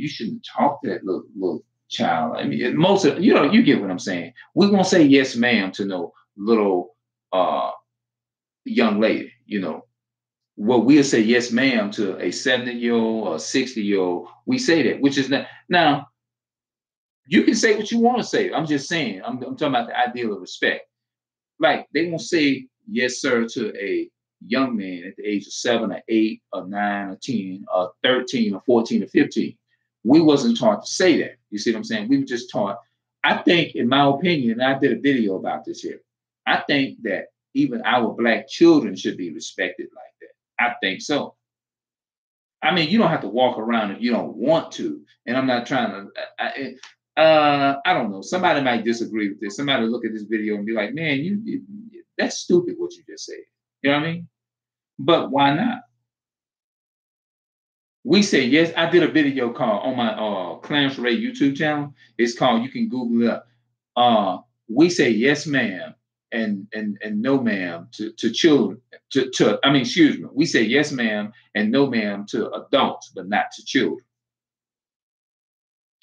shouldn't talk to that little child." I mean, most of you get what I'm saying. We won't say yes, ma'am, to no little young lady. What we'll say yes, ma'am, to a 70-year-old or 60-year-old. We say that, which is not now. You can say what you want to say. I'm just saying. I'm talking about the ideal of respect. Like they won't say yes, sir, to a young man at the age of 7 or 8 or 9 or 10 or 13 or 14 or 15. We wasn't taught to say that. You see what I'm saying? We were just taught. I think, in my opinion, and I did a video about this here. I think that even our black children should be respected like that. I think so. I mean, you don't have to walk around if you don't want to. And I'm not trying to. I don't know. Somebody might disagree with this. Somebody look at this video and be like, "Man, that's stupid what you just said." You know what I mean? But why not? We say yes. I did a video called on my Clarence Ray YouTube channel. It's called. You can Google it up. We say yes, ma'am, and no, ma'am to children. To I mean, excuse me. We say yes, ma'am, and no, ma'am to adults, but not to children.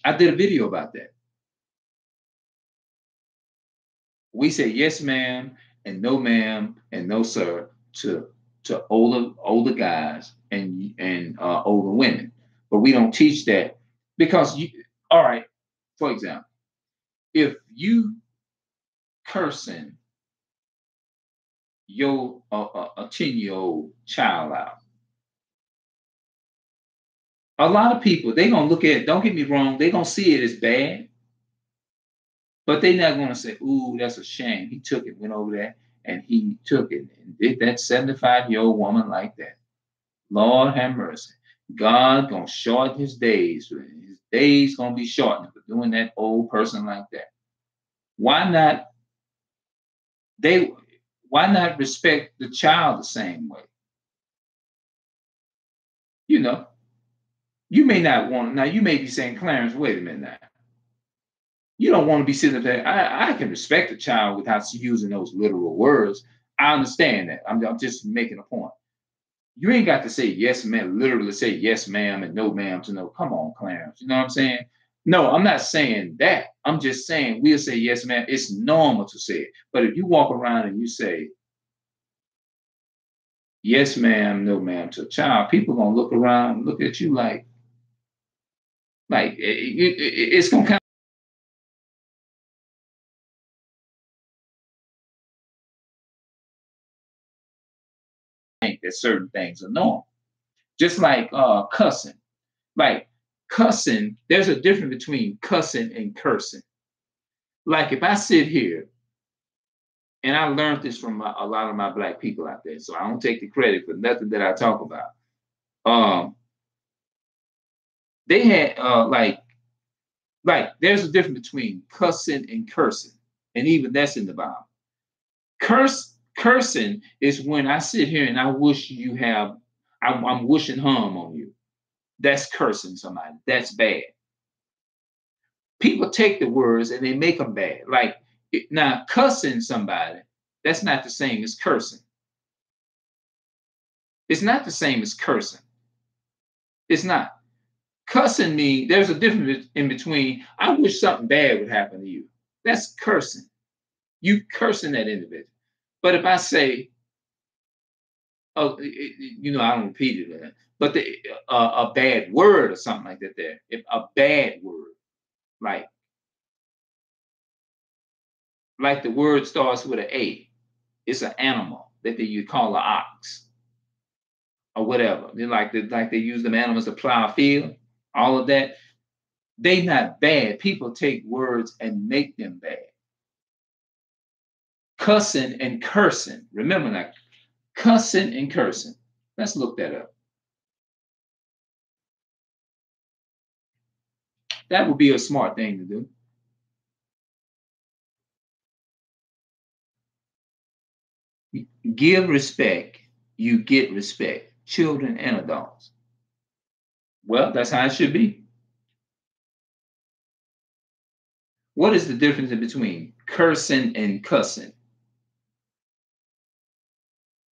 I did a video about that. We say yes, ma'am, and no, ma'am, and no, sir to older guys and older women, but we don't teach that because you. All right, for example, if you cursing your a 10-year-old child out, a lot of people they gonna look at it. Don't get me wrong, they gonna see it as bad, but they're not gonna say, "Ooh, that's a shame. He took it, went over there, and he took it and did that 75-year-old woman like that." Lord have mercy. God gonna shorten his days. His days gonna be shortened for doing that old person like that. Why not? They why not respect the child the same way? You know, you may not want now. You may be saying, "Clarence, wait a minute now. You don't want to be sitting there." I can respect a child without using those literal words. I understand that. I'm just making a point. You ain't got to say yes, ma'am, literally say yes, ma'am, and no, ma'am to no. Come on, Clarence. You know what I'm saying? No, I'm not saying that. I'm just saying we'll say yes, ma'am. It's normal to say it. But if you walk around and you say yes, ma'am, no, ma'am to a child, people gonna look around, look at you like it's gonna kind of think that certain things are normal. Just like cussing. Like cussing, there's a difference between cussing and cursing. Like if I sit here And I learned this from a lot of my black people out there. So I don't take the credit for nothing that I talk about. Um, they had like there's a difference between cussing and cursing, and even that's in the Bible. Cursing is when I sit here and I wish you have, I'm wishing harm on you. That's cursing somebody. That's bad. People take the words and they make them bad. Like now, cussing somebody, that's not the same as cursing. It's not the same as cursing. It's not. Cussing me, there's a difference in between. I wish something bad would happen to you. That's cursing. You cursing that individual. But if I say, oh, I don't repeat it, but a bad word or something like that, there, if a bad word, like the word starts with an A, it's an animal that you call an ox or whatever. They like they use them animals to plow a field, all of that. They not bad. People take words and make them bad. Cussing and cursing. Remember that. Cussing and cursing. Let's look that up. That would be a smart thing to do. Give respect, you get respect. Children and adults. Well, that's how it should be. What is the difference between cursing and cussing?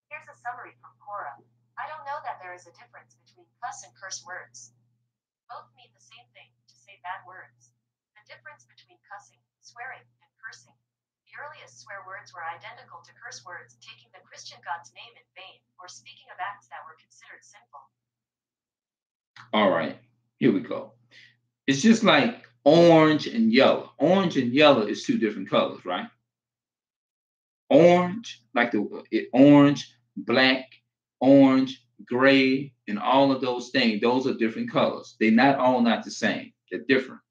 Here's a summary from Quora. I don't know that there is a difference between cuss and curse words. Both mean the same thing, to say bad words. The difference between cussing, swearing, and cursing. The earliest swear words were identical to curse words, taking the Christian God's name in vain, or speaking of acts that were considered sinful. All right, here we go. It's just like orange and yellow. Orange and yellow is two different colors, right? Orange, like orange, black, orange, gray, and all of those things, those are different colors. They're not the same. They're different.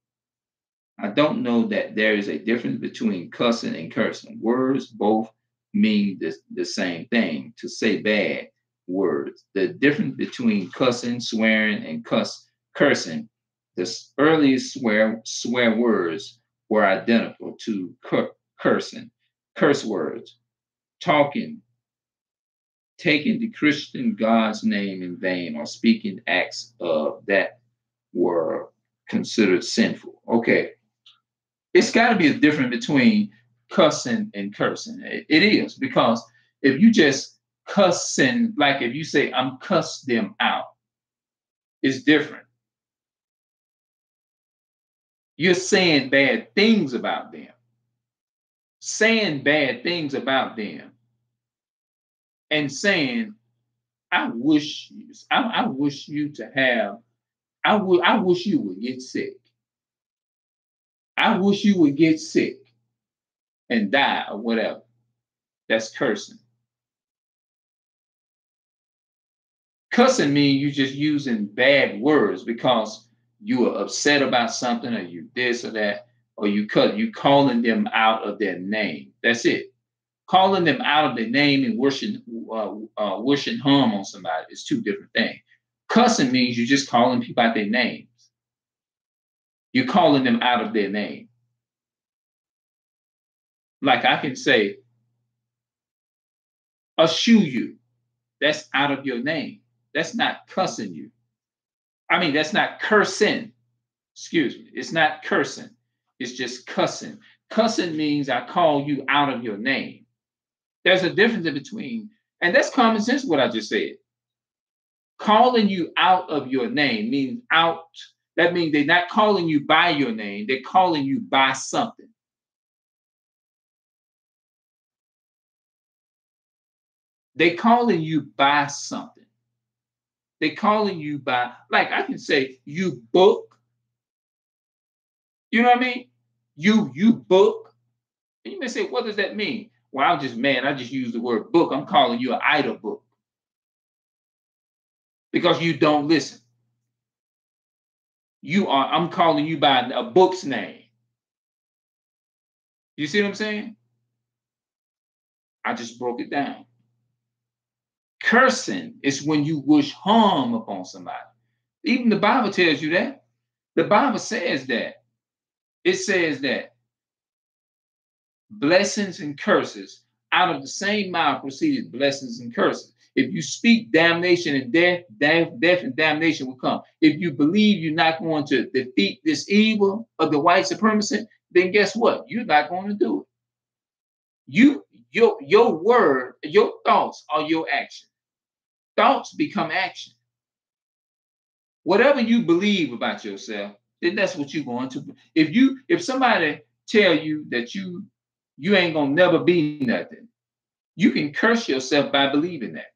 I don't know that there is a difference between cussing and cursing. Words both mean the same thing, to say bad words. The difference between cussing, swearing, and cursing, the earliest swear words were identical to cursing, curse words, talking, taking the Christian God's name in vain, or speaking acts of that were considered sinful. Okay, it's got to be a difference between cussing and cursing. It is, because if you just cussing, like if you say I'm cuss them out, it's different. You're saying bad things about them. Saying bad things about them and saying, I wish you to have, I wish you would get sick. I wish you would get sick and die or whatever. That's cursing. Cussing means you just using bad words because you are upset about something, or you this or that, or you calling them out of their name. That's it. Calling them out of their name and wishing harm on somebody is two different things. Cussing means you're just calling people out their names. You're calling them out of their name. Like I can say, eschew you. That's out of your name. That's not cussing you. I mean, that's not cursing. Excuse me. It's not cursing. It's just cussing. Cussing means I call you out of your name. There's a difference in between, and that's common sense what I just said. Calling you out of your name means out. That means they're not calling you by your name. They're calling you by something. They're calling you by something. They're calling you by, like I can say, you book. You know what I mean? You book. And you may say, what does that mean? Well, I'm just mad. I just used the word book. I'm calling you an idle book because you don't listen. I'm calling you by a book's name. You see what I'm saying? I just broke it down. Cursing is when you wish harm upon somebody. Even the Bible tells you that. The Bible says that. It says that blessings and curses, out of the same mouth proceeded blessings and curses. If you speak damnation and death and damnation will come. If you believe you're not going to defeat this evil of the white supremacy, then guess what? You're not going to do it. Your word, your thoughts are your action. Thoughts become action. Whatever you believe about yourself, then that's what you're going to. If somebody tell you that you ain't gonna never be nothing, you can curse yourself by believing that.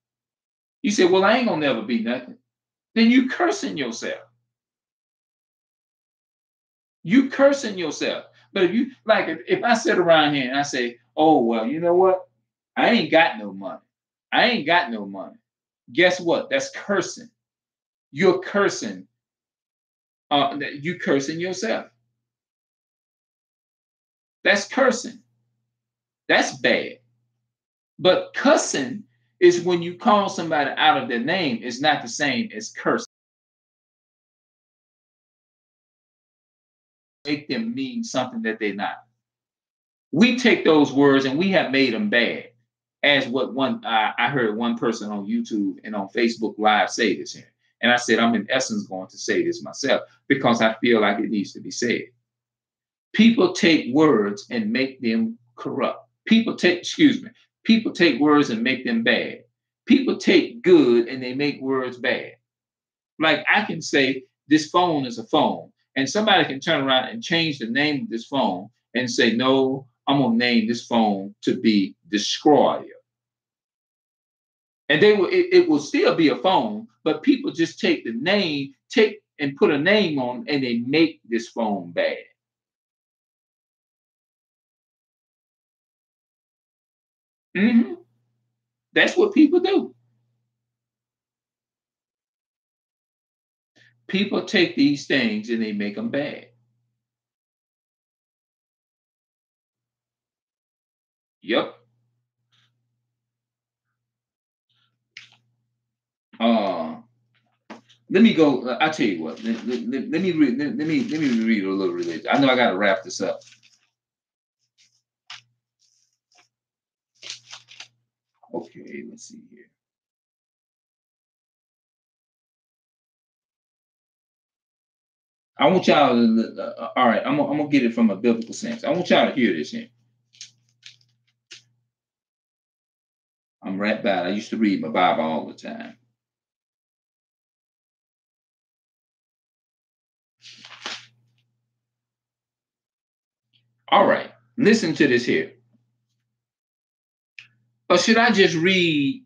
You say, well, I ain't gonna never be nothing. Then you cursing yourself. You cursing yourself. But if you like, if I sit around here and I say, oh well, you know what? I ain't got no money. I ain't got no money. Guess what? That's cursing. You're cursing. You cursing yourself. That's cursing. That's bad. But cussing is when you call somebody out of their name. It's not the same as cursing. Make them mean something that they're not. We take those words and we have made them bad. As what I heard one person on YouTube and on Facebook Live say this here. And I said, I'm in essence going to say this myself because I feel like it needs to be said. People take words and make them corrupt. People take words and make them bad. People take good and they make words bad. Like I can say this phone is a phone, and somebody can turn around and change the name of this phone and say, no, I'm going to name this phone to be Destroyer. And it will still be a phone, but people just take the name, and put a name on, and they make this phone bad. Mm-hmm. That's what people do. People take these things and they make them bad. Yep. Let me go. I tell you what. Let me read. Let me read a little religion. I know I got to wrap this up. Okay, let's see here. I want y'all to. All right, I'm gonna get it from a biblical sense. I want y'all to hear this here. I'm right bad. I used to read my Bible all the time. All right, listen to this here. Or should I just read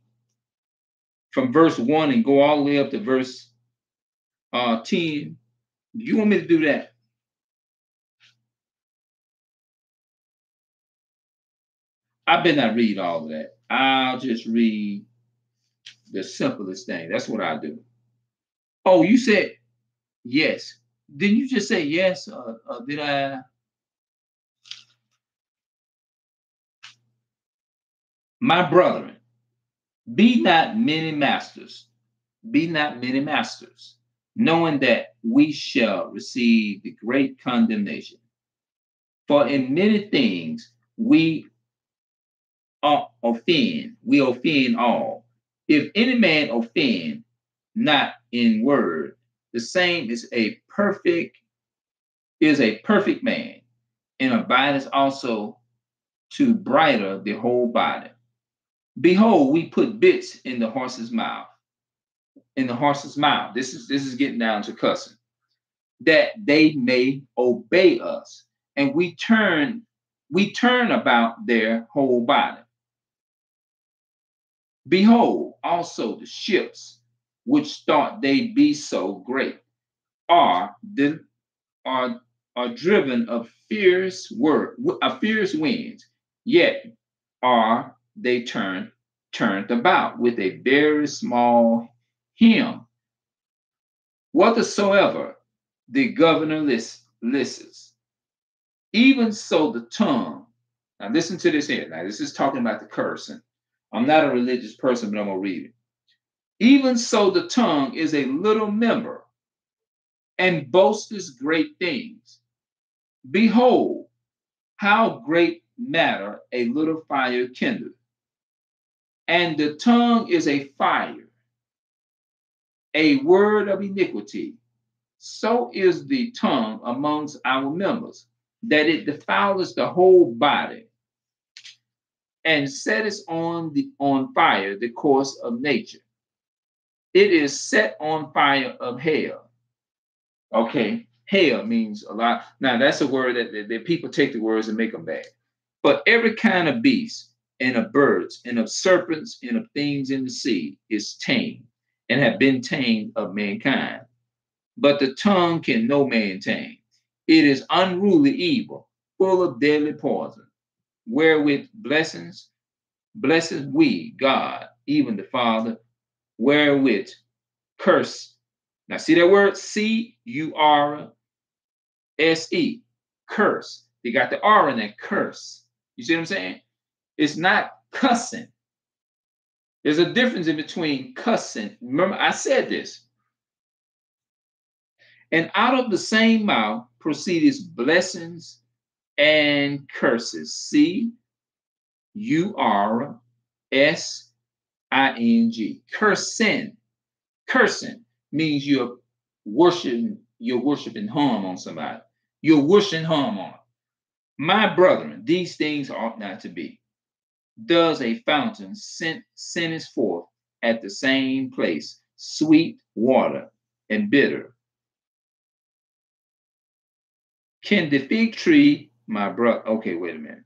from verse 1 and go all the way up to verse 10? Do you want me to do that? I better not read all of that. I'll just read the simplest thing. That's what I do. Oh, you said yes. Didn't you just say yes? Did I? My brethren, be not many masters. Be not many masters, knowing that we shall receive the great condemnation. For in many things we offend all. If any man offend not in word, the same is a perfect man, and abideth also to bridle the whole body. Behold, we put bits in the horse's mouth. In the horse's mouth. This is getting down to cussing. That they may obey us. And we turn about their whole body. Behold, also the ships, which thought they be so great, are driven of fierce winds, yet are they turned about with a very small helm, whatsoever the governor listens. Even so the tongue Now listen to this here. Now this is talking about the curse. And I'm not a religious person, but I'm going to read it. Even so, the tongue is a little member and boasteth great things. Behold, how great matter a little fire kindleth. And the tongue is a fire, a word of iniquity. So is the tongue amongst our members, that it defileth the whole body, and setteth on fire the course of nature. It is set on fire of hell. Okay, hell means a lot. Now that's a word that people take the words and make them bad. But every kind of beast, and of birds, and of serpents, and of things in the sea is tamed, and have been tamed of mankind. But the tongue can no man tame. It is unruly evil, full of deadly poison, wherewith blessings we God, even the Father, wherewith curse. Now see that word C-U-R-S-E, curse. You got the R in that, curse. You see what I'm saying? It's not cussing. There's a difference in between cussing. Remember, I said this. And out of the same mouth proceeds blessings and curses. C-U-R-S-I-N-G. Cursing. Cursing means you're worshiping harm on somebody. You're wishing harm on. My brethren, these things ought not to be. Does a fountain senteth forth at the same place sweet water and bitter? Can the fig tree, my brother? Okay, wait a minute.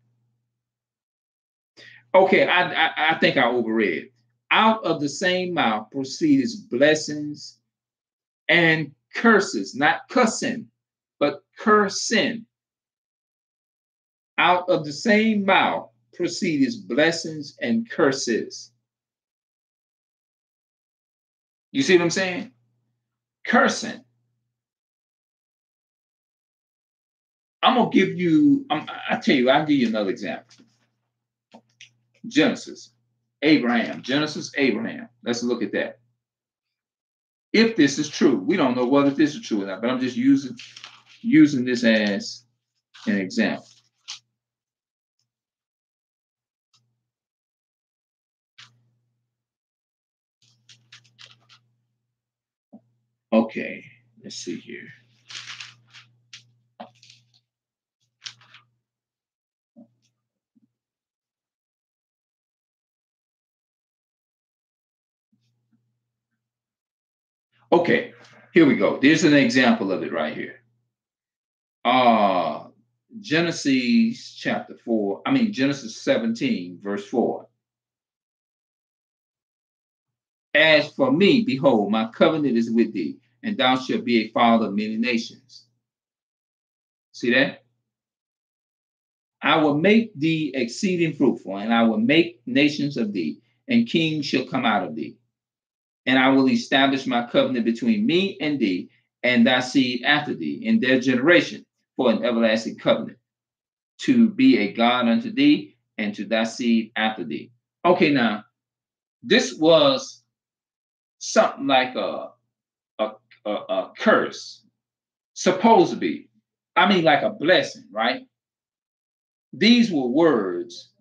Okay, I think I overread. Out of the same mouth proceeds blessings and curses, not cussing, but cursing. Out of the same mouth proceeds blessings and curses. You see what I'm saying? Cursing. I'm gonna give you. I'll give you another example. Genesis, Abraham. Let's look at that. If this is true, we don't know whether this is true or not, but I'm just using this as an example. Okay, let's see here. Okay, here we go. There's an example of it right here. Genesis 17, verse 4. As for me, behold, my covenant is with thee, and thou shalt be a father of many nations. See that? I will make thee exceeding fruitful, and I will make nations of thee, and kings shall come out of thee. And I will establish my covenant between me and thee, and thy seed after thee, in their generation, for an everlasting covenant, to be a God unto thee, and to thy seed after thee. Okay, now, this was something like a curse, supposed to be. I mean, like a blessing, right? These were words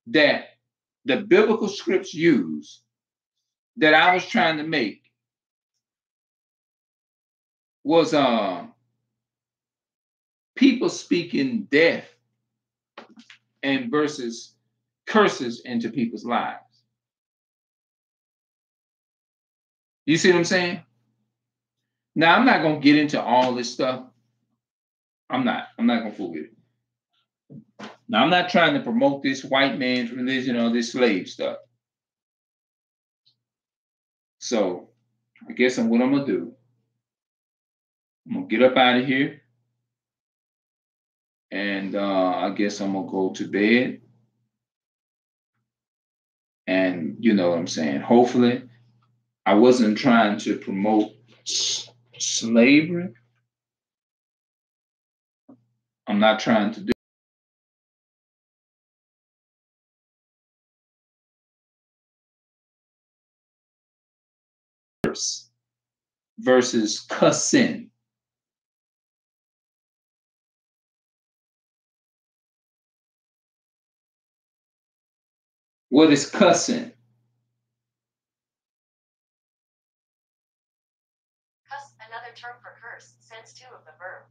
that the biblical scripts use that I was trying to make was people speaking death and versus curses into people's lives. You see what I'm saying? Now, I'm not going to get into all this stuff. I'm not going to fool with it. Now, I'm not trying to promote this white man's religion or this slave stuff. So, I guess what I'm going to do, I'm going to get up out of here. And I guess I'm going to go to bed. And you know what I'm saying? Hopefully, I wasn't trying to promote slavery. I'm not trying to do curse versus cussing. What is cussing? Cuss, another term for curse, sense two of the verb.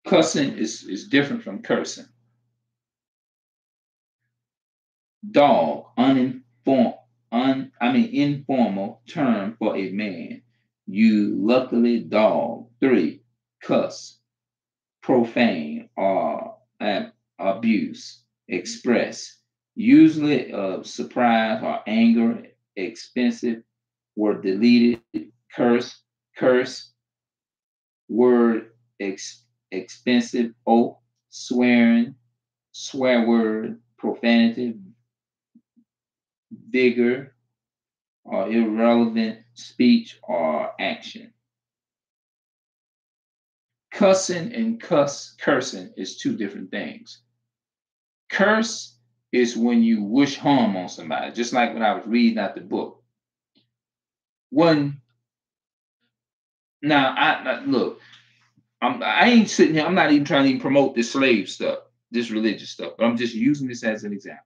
Cussing is different from cursing. Dog, informal term for a man. You luckily dog. 3, cuss, profane or abuse, express, usually of surprise or anger, expensive, were deleted, curse, word, expensive, oath, swearing, swear word, profanity, vigor, or irrelevant speech or action. Cussing and cursing is two different things. Curse is when you wish harm on somebody, just like when I was reading out the book. Look, I ain't sitting here, I'm not even trying to even promote this slave stuff, this religious stuff, but I'm just using this as an example.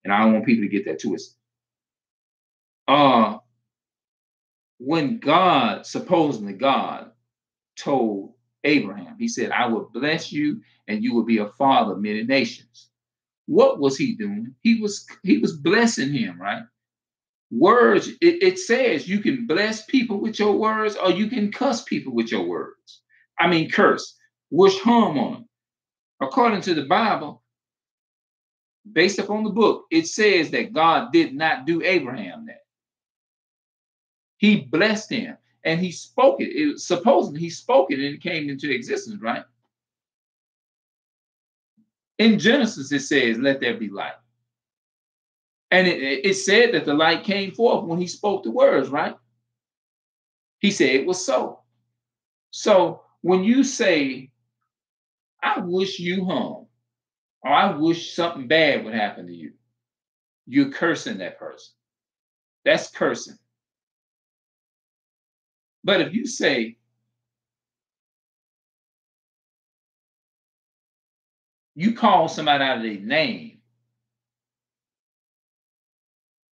And I don't want people to get that twisted. When supposedly God told Abraham, he said, I will bless you and you will be a father of many nations. What was he doing? He was blessing him, right? Words, it says you can bless people with your words or you can cuss people with your words. Curse, wish harm on them. According to the Bible, based upon the book, it says that God did not do Abraham that. He blessed him and he spoke it. Supposedly he spoke it and it came into existence, right? In Genesis, it says, let there be light. And it said that the light came forth when he spoke the words, right? He said it was so. So when you say, I wish you harm, or I wish something bad would happen to you, you're cursing that person. That's cursing. But if you say, you call somebody out of their name,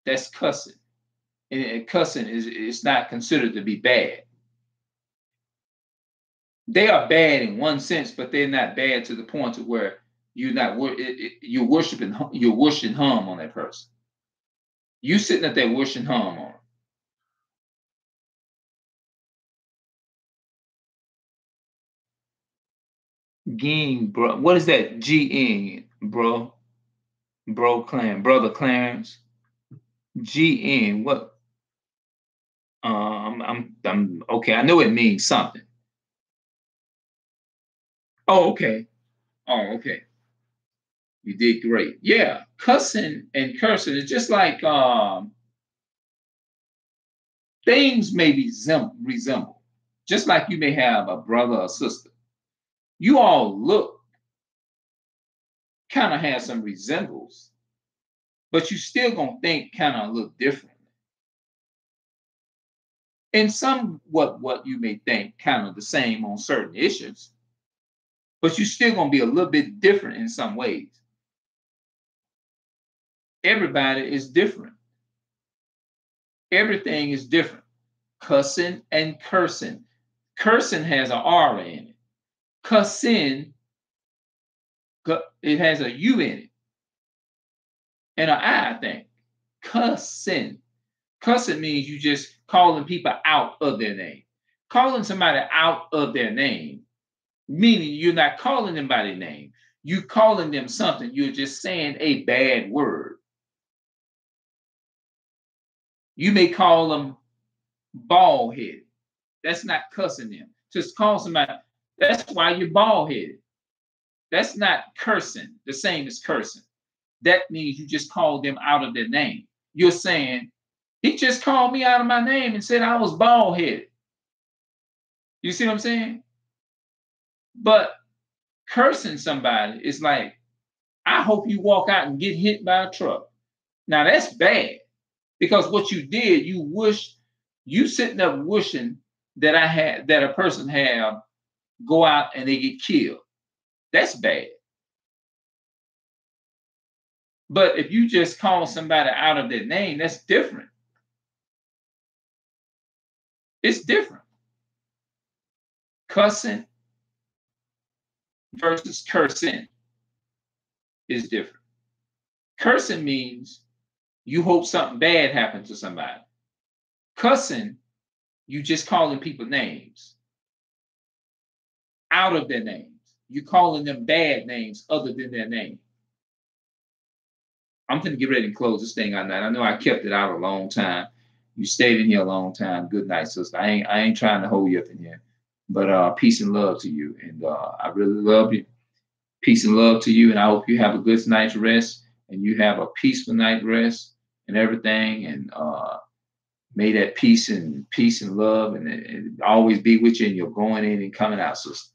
that's cussing. And cussing is not considered to be bad. They are bad in one sense, but they're not bad to the point to where you're worshiping harm on that person. You sitting up there wishing harm on them. Ging, bro. What is that? G-N, bro. Brother Clarence. G-N, what? I'm okay. I know it means something. Oh, okay. You did great. Yeah, cussing and cursing is just like things may resemble. Just like you may have a brother or sister. You all look, kind of have some resemblance, but you still gonna think kind of look different. And what you may think kind of the same on certain issues, but you're still gonna be a little bit different in some ways. Everybody is different. Everything is different. Cussing and cursing. Cursing has an R in it. Cussing, it has a U in it. And an I think. Cussing. Cussing means you just calling people out of their name. Calling somebody out of their name, meaning you're not calling them by their name. You're calling them something. You're just saying a bad word. You may call them bald-headed. That's not cussing them. Just call somebody. That's why you're bald-headed. That's not cursing, the same as cursing. That means you just called them out of their name. You're saying, he just called me out of my name and said I was bald-headed. You see what I'm saying? But cursing somebody is like, I hope you walk out and get hit by a truck. Now that's bad because what you did, you wished You sitting up wishing that a person have go out and they get killed. That's bad. But if you just call somebody out of their name, that's different. It's different. Cussing versus cursing is different. Cursing means you hope something bad happens to somebody. Cussing, you just calling people names out of their names. You calling them bad names other than their name. I'm going to get ready to close this thing on that. I know I kept it out a long time. You stayed in here a long time. Good night, sister. I ain't trying to hold you up in here. But peace and love to you. And I really love you. Peace and love to you. And I hope you have a good night's rest and you have a peaceful night rest and everything. And may that peace and love and always be with you, and you're going in and coming out, sister.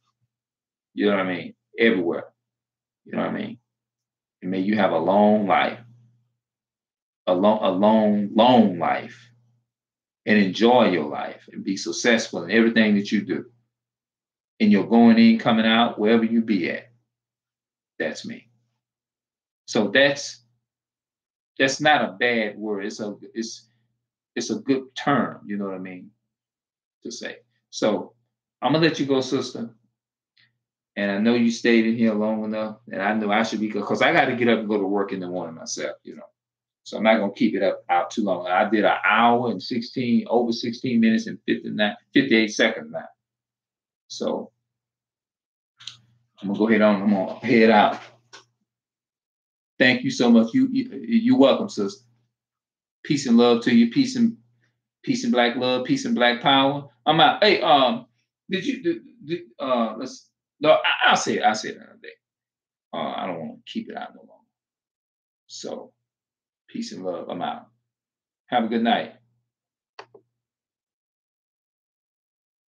You know what I mean? Everywhere. You know what I mean? And may you have a long life. A long life, and enjoy your life and be successful in everything that you do. And you're going in, coming out, wherever you be at. That's me. So that's not a bad word. It's a good term, you know what I mean, to say. So I'm gonna let you go, sister. And I know you stayed in here long enough, and I know I should be, because I got to get up and go to work in the morning myself, you know. So I'm not going to keep it out too long. I did an hour and over 16 minutes and 58 seconds now. So I'm going to go ahead on. I'm going to head out. Thank you so much. You're welcome, sister. Peace and love to you. Peace and black love. Peace and black power. I'm out. Hey, I'll say it another day. I don't want to keep it out no longer. So peace and love. I'm out. Have a good night.